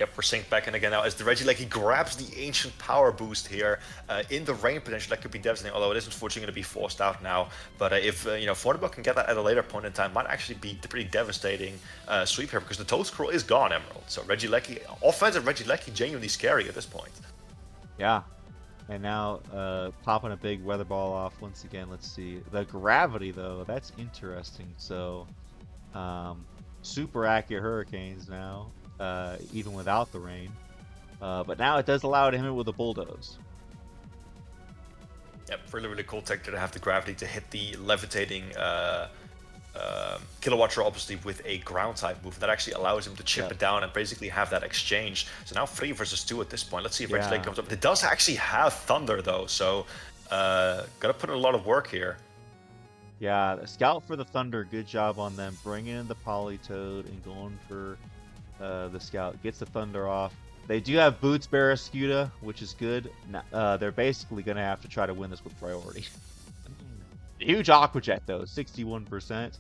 Yep, we're synced back in again now as the Regieleki grabs the ancient power boost here. In the rain potential, that could be devastating, although it is unfortunately going to be forced out now. But if you know, Fortnite can get that at a later point in time, might actually be a pretty devastating sweep here, because the Toad Scroll is gone, Emerald. So Regieleki, offensive Regieleki, genuinely scary at this point. Yeah, and now popping a big weather ball off once again. Let's see. The gravity, though, that's interesting. So super accurate hurricanes now. Even without the rain. But now it does allow it to hit it with a bulldoze. Yep, really, really cool tech to have the gravity to hit the levitating Kilowatcher, obviously, with a ground type move. That actually allows him to chip it down and basically have that exchange. So now 3 versus 2 at this point. Let's see if Regieleki comes up. It does actually have Thunder, though, so gotta put in a lot of work here. Yeah, Scout for the Thunder. Good job on them bringing in the Politoed and going for the Scout. Gets the Thunder off. They do have Boots Barraskewda, which is good. They're basically going to have to try to win this with priority. Huge Aqua Jet, though, 61%.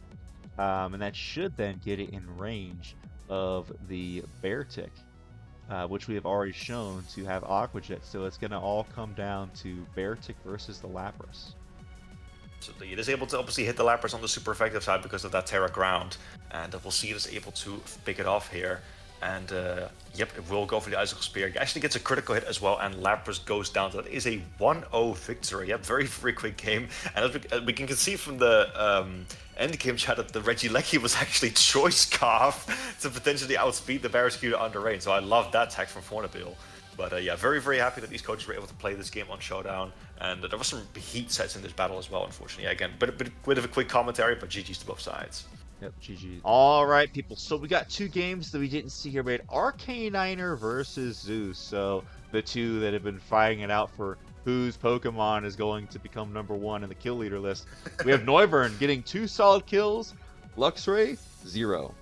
And that should then get it in range of the Beartic, which we have already shown to have Aqua Jet. So it's going to all come down to Beartic versus the Lapras. So it is able to obviously hit the Lapras on the super effective side because of that Terra Ground, and we'll see it is able to pick it off here. And yep, it will go for the Icicle Spear. It actually gets a critical hit as well, and Lapras goes down. So that is a 1-0 victory. Yep, very, very quick game. And as we can see from the end game chat that the Regieleki was actually choice scarf to potentially outspeed the Barraskewda under rain. So I love that tech from Fornabil. But yeah, very, very happy that these coaches were able to play this game on Showdown. And there was some heat sets in this battle as well, unfortunately. Again, bit of a quick commentary, but GG's to both sides. Yep, GG. All right, people. So we got 2 games that we didn't see here, but Arcaniner versus Zeus. So the 2 that have been fighting it out for whose Pokemon is going to become #1 in the kill leader list. We have Noivern getting 2 solid kills. Luxray, 0.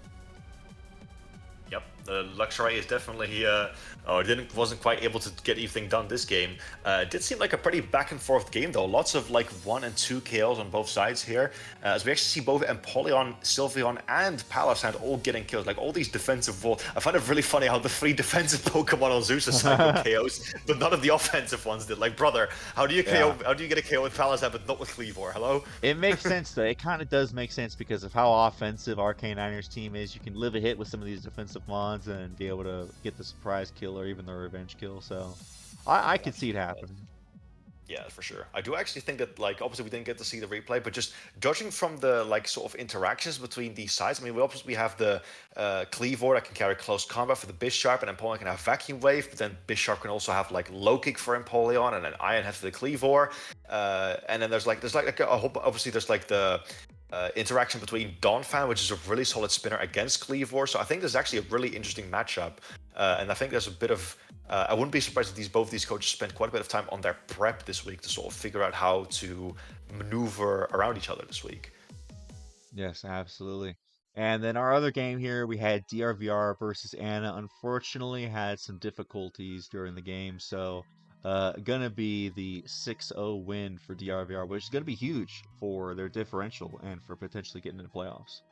Yep, the Luxray is definitely wasn't quite able to get anything done this game. It did seem like a pretty back and forth game though. Lots of like 1 and 2 kills on both sides here. As we actually see both Empoleon, Sylveon, and Palossand all getting kills. Like all these defensive walls. I find it really funny how the 3 defensive Pokemon on Zeus' side got KOs, but none of the offensive ones did. Like, brother, how do you KO? How do you get a KO with Palossand but not with Kleavor? Hello? It makes sense though. It kind of does make sense because of how offensive Arcaniner's team is. You can live a hit with some of these defensive mons and be able to get the surprise kill or even the revenge kill, so I could see it happening. Yeah, for sure. I do actually think that, like, obviously we didn't get to see the replay, but just judging from the, like, sort of interactions between these sides, I mean, we have the Kleavor that can carry close combat for the Bisharp, and Empoleon can have Vacuum Wave, but then Bisharp can also have, like, Low Kick for Empoleon, and then Iron Head for the Kleavor, and then there's like a whole, obviously there's, like, the interaction between Donphan, which is a really solid spinner against Kleavor, so I think this is actually a really interesting matchup, and I think there's a bit of I wouldn't be surprised if both these coaches spent quite a bit of time on their prep this week to sort of figure out how to maneuver around each other this week. Yes, absolutely. And then our other game here, we had DRVR versus Anna. Unfortunately, had some difficulties during the game, so gonna be the 6-0 win for DRVR, which is gonna be huge for their differential and for potentially getting into playoffs.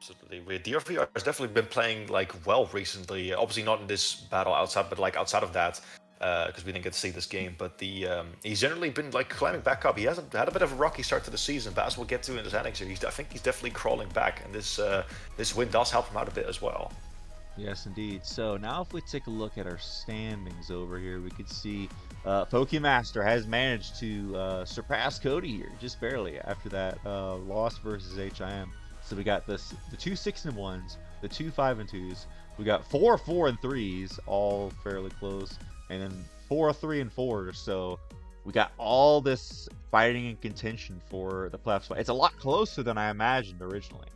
Absolutely. DRVR has definitely been playing like well recently. Obviously not in this battle outside, but like outside of that, because we didn't get to see this game. But he's generally been like climbing back up. He hasn't had a bit of a rocky start to the season, but as we'll get to in this annex here, I think he's definitely crawling back, and this win does help him out a bit as well. Yes, indeed. So now if we take a look at our standings over here, we could see Pokemaster has managed to surpass Cody here, just barely, after that loss versus H.I.M. So we got the 2 6-1s, the 2 5-2s. We got 4 4-3s, all fairly close, and then 4 3-4. So we got all this fighting and contention for the playoffs. It's a lot closer than I imagined originally.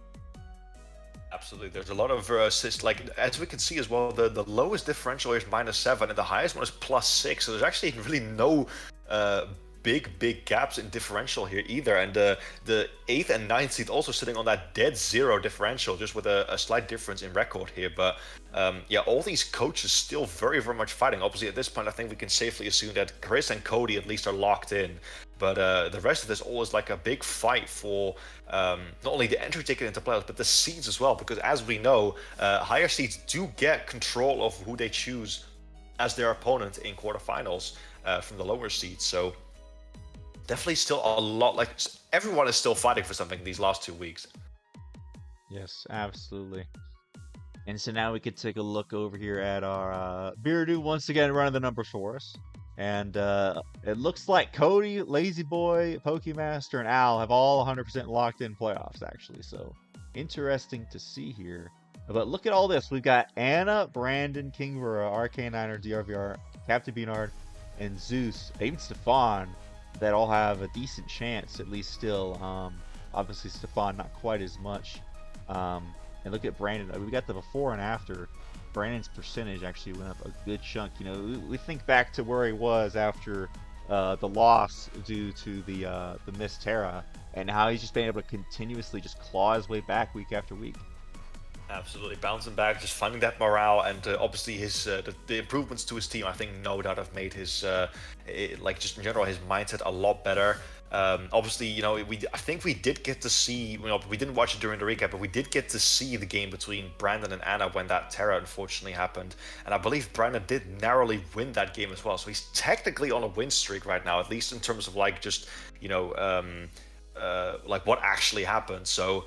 Absolutely, there's a lot of assists. Like as we can see as well, the lowest differential is -7, and the highest one is +6. So there's actually really no big gaps in differential here either. And the 8th and 9th seed also sitting on that dead zero differential, just with a slight difference in record here. But yeah, all these coaches still very much fighting. Obviously, at this point, I think we can safely assume that Chris and Cody at least are locked in. But the rest of this all is like a big fight for not only the entry ticket into playoffs, but the seeds as well. Because as we know, higher seeds do get control of who they choose as their opponent in quarterfinals from the lower seeds. So definitely still a lot, like everyone is still fighting for something these last 2 weeks. Yes, absolutely. And so now we could take a look over here at our B.Nard once again running the numbers for us. And it looks like Cody, Lazyboi, Pokemaster, and Al have all 100% locked in playoffs, actually. So interesting to see here. But look at all this. We've got Anna, Brandon, Kingbura, RK9er, DRVR, Captain B-Nard, and Zeus, even Stefan, that all have a decent chance, at least still. Obviously, Stefan not quite as much. And look at Brandon. We got the before and after. Brandon's percentage actually went up a good chunk. You know, we think back to where he was after the loss due to the missed Terra, and how he's just been able to continuously just claw his way back week after week. Absolutely, bouncing back, just finding that morale, and obviously his the improvements to his team, I think, no doubt have made his like just in general his mindset a lot better. Obviously, you know, I think we did get to see, you know, we didn't watch it during the recap, but we did get to see the game between Brandon and Anna when that Terra unfortunately happened, and I believe Brandon did narrowly win that game as well. So he's technically on a win streak right now, at least in terms of like just, you know, like what actually happened. So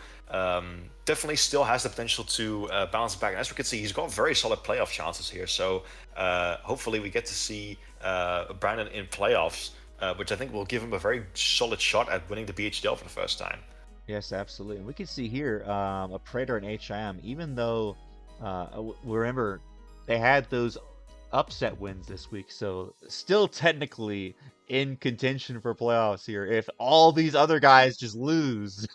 definitely still has the potential to bounce back. And as we can see, he's got very solid playoff chances here. So hopefully we get to see Brandon in playoffs, which I think will give him a very solid shot at winning the BHDL for the first time. Yes, absolutely. And we can see here Aprater and H.I.M, even though remember they had those upset wins this week, so still technically in contention for playoffs here. If all these other guys just lose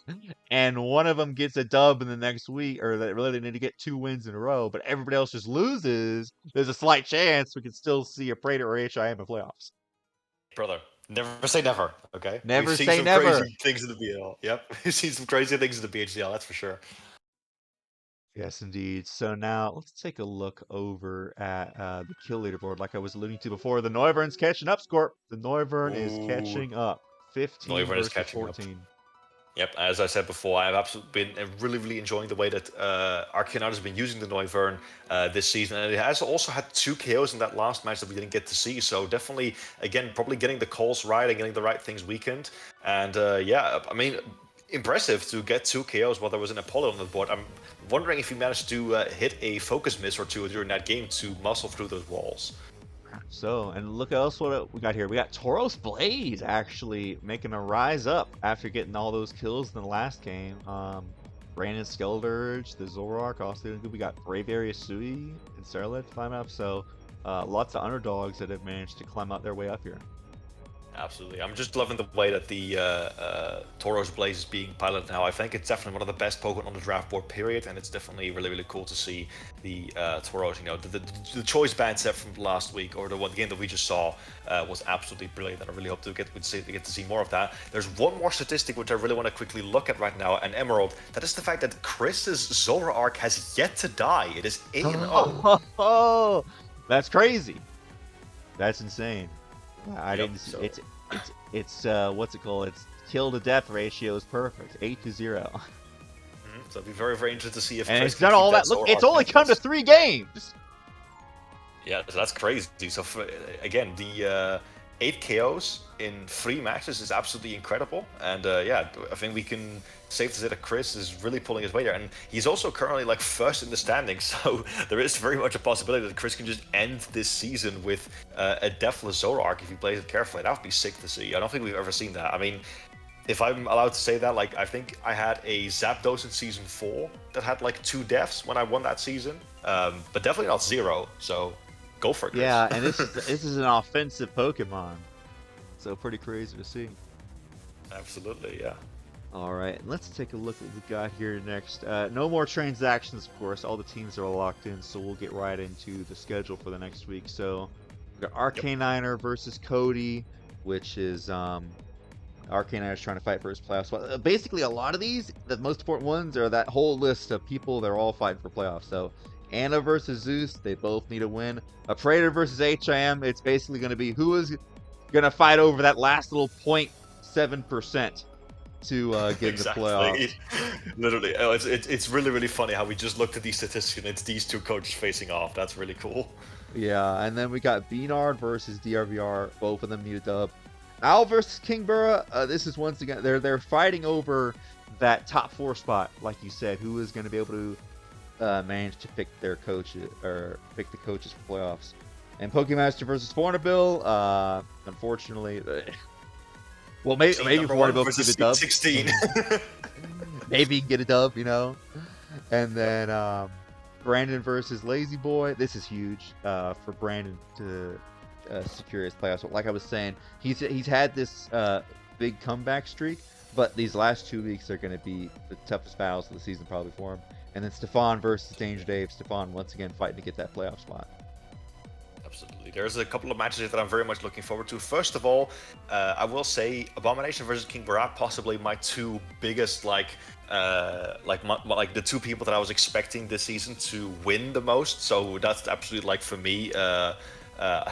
and one of them gets a dub in the next week, or that really they need to get 2 wins in a row, but everybody else just loses, there's a slight chance we can still see Aprater or H.I.M in playoffs. Brother, never say never, okay? Never We've seen say some never. crazy things in the BL. Yep, we've seen some crazy things in the BHDL, that's for sure. Yes, indeed. So now let's take a look over at the kill leaderboard. Like I was alluding to before, the Noivern's catching up, Scorp. The Noivern is Ooh, catching up. 15 Noivern is versus catching up. 14. Yep, as I said before, I've absolutely been really enjoying the way that Arcanard has been using the Noivern this season, and it has also had 2 KOs in that last match that we didn't get to see. So definitely, again, probably getting the calls right and getting the right things weakened. And yeah, I mean, impressive to get 2 KOs while there was an Apollo on the board. I'm wondering if he managed to hit a focus miss or 2 during that game to muscle through those walls. So, and look else what we got here. We got Tauros-Blaze actually making a rise up after getting all those kills in the last game. Brandon Skeldurge, the Zoroark also doing good. We got Braviary Sui and Scarlet climbing up. So, lots of underdogs that have managed to climb out their way up here. Absolutely. I'm just loving the way that the Tauros-Blaze is being piloted now. I think it's definitely one of the best Pokemon on the draft board, period, and it's definitely really cool to see the Tauros. You know, the choice band set from last week, or the one game that we just saw, was absolutely brilliant, and I really hope to get to see more of that. There's one more statistic which I really want to quickly look at right now, and Emerald. That is the fact that Chris's Zoroark has yet to die. It is 8-0. Oh, that's crazy. That's insane. I didn't see so. it's what's it called? It's kill to death ratio is perfect. 8-0. So it'll be very interesting to see if And Chris it's done all that. Look, it's only come to 3 games. Yeah, so that's crazy. So again, the 8 KOs in 3 matches is absolutely incredible. And yeah, I think we can safe to say that Chris is really pulling his weight there. And he's also currently like first in the standings. So there is very much a possibility that Chris can just end this season with a deathless Zoroark if he plays it carefully. That would be sick to see. I don't think we've ever seen that. I mean, if I'm allowed to say that, like, I think I had a Zapdos in season 4 that had like 2 deaths when I won that season. But definitely not 0. So go for it, Chris. Yeah, and this is an offensive Pokemon. So pretty crazy to see. Absolutely, yeah. All right, let's take a look at what we got here next. No more transactions, of course. All the teams are locked in, so we'll get right into the schedule for the next week. So we got Arcaniner versus Cody. which is Arcanine is trying to fight for his playoff spot. Basically, a lot of these, the most important ones, are that whole list of people they're all fighting for playoffs. So Anna versus Zeus, they both need a win. Aprater versus H.I.M, it's basically going to be who is going to fight over that last little 0.7% to get in the playoffs. Literally, oh, it's really, really funny how we just looked at these statistics and it's these two coaches facing off. That's really cool. Yeah, and then we got B-Nard versus DRVR. Both of them need a dub. Al versus Kingbura. This is once again they're fighting over that top 4 spot, like you said. Who is going to be able to manage to pick their coaches or pick the coaches for playoffs? And Pokemaster versus Fornabill. Unfortunately, well, maybe Fornabill can get a dub. 16. Maybe he can get a dub, you know. And then Brandon versus Lazyboi. This is huge for Brandon to secure his playoffs. Like I was saying, he's had this big comeback streak, but these last 2 weeks are going to be the toughest battles of the season probably for him. And then Stefan versus Danger Dave. Stefan once again fighting to get that playoff spot. Absolutely. There's a couple of matches here that I'm very much looking forward to. First of all, I will say Abomination versus Kingbura, possibly my two biggest like the two people that I was expecting this season to win the most. So that's absolutely, like, for me, I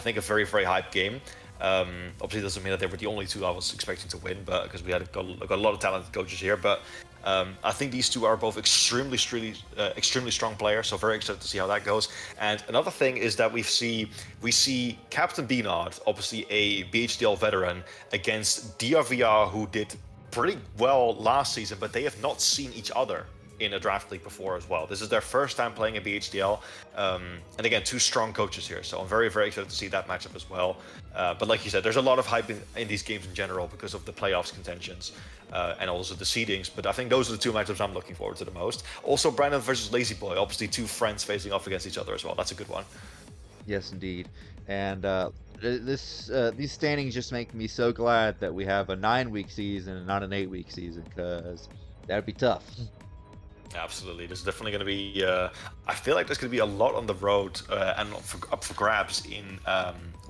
think a very, very hype game. Obviously, it doesn't mean that they were the only two I was expecting to win, but because we had got a lot of talented coaches here. But I think these two are both extremely strong players, so very excited to see how that goes. And another thing is that we see Captain B-Nard, obviously a BHDL veteran, against DRVR, who did pretty well last season, but they have not seen each other in a draft league before as well. This is their first time playing a BHDL, and again, two strong coaches here, so I'm very, very excited to see that matchup as well. But like you said, there's a lot of hype in these games in general because of the playoffs contentions and also the seedings, but I think those are the two matchups I'm looking forward to the most. Also, Brandon versus Lazyboi, obviously two friends facing off against each other as well. That's a good one. Yes, indeed. And these standings just make me so glad that we have a 9-week season and not an 8-week season, because that'd be tough. Absolutely, there's definitely going to be. I feel like there's going to be a lot on the road and up for grabs in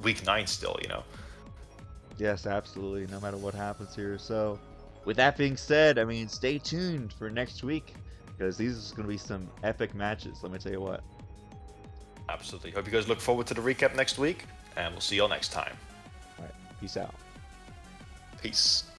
week 9 still. You know. Yes, absolutely. No matter what happens here. So, with that being said, I mean, stay tuned for next week, because these are going to be some epic matches. Let me tell you what. Absolutely. Hope you guys look forward to the recap next week, and we'll see you all next time. All right. Peace out. Peace.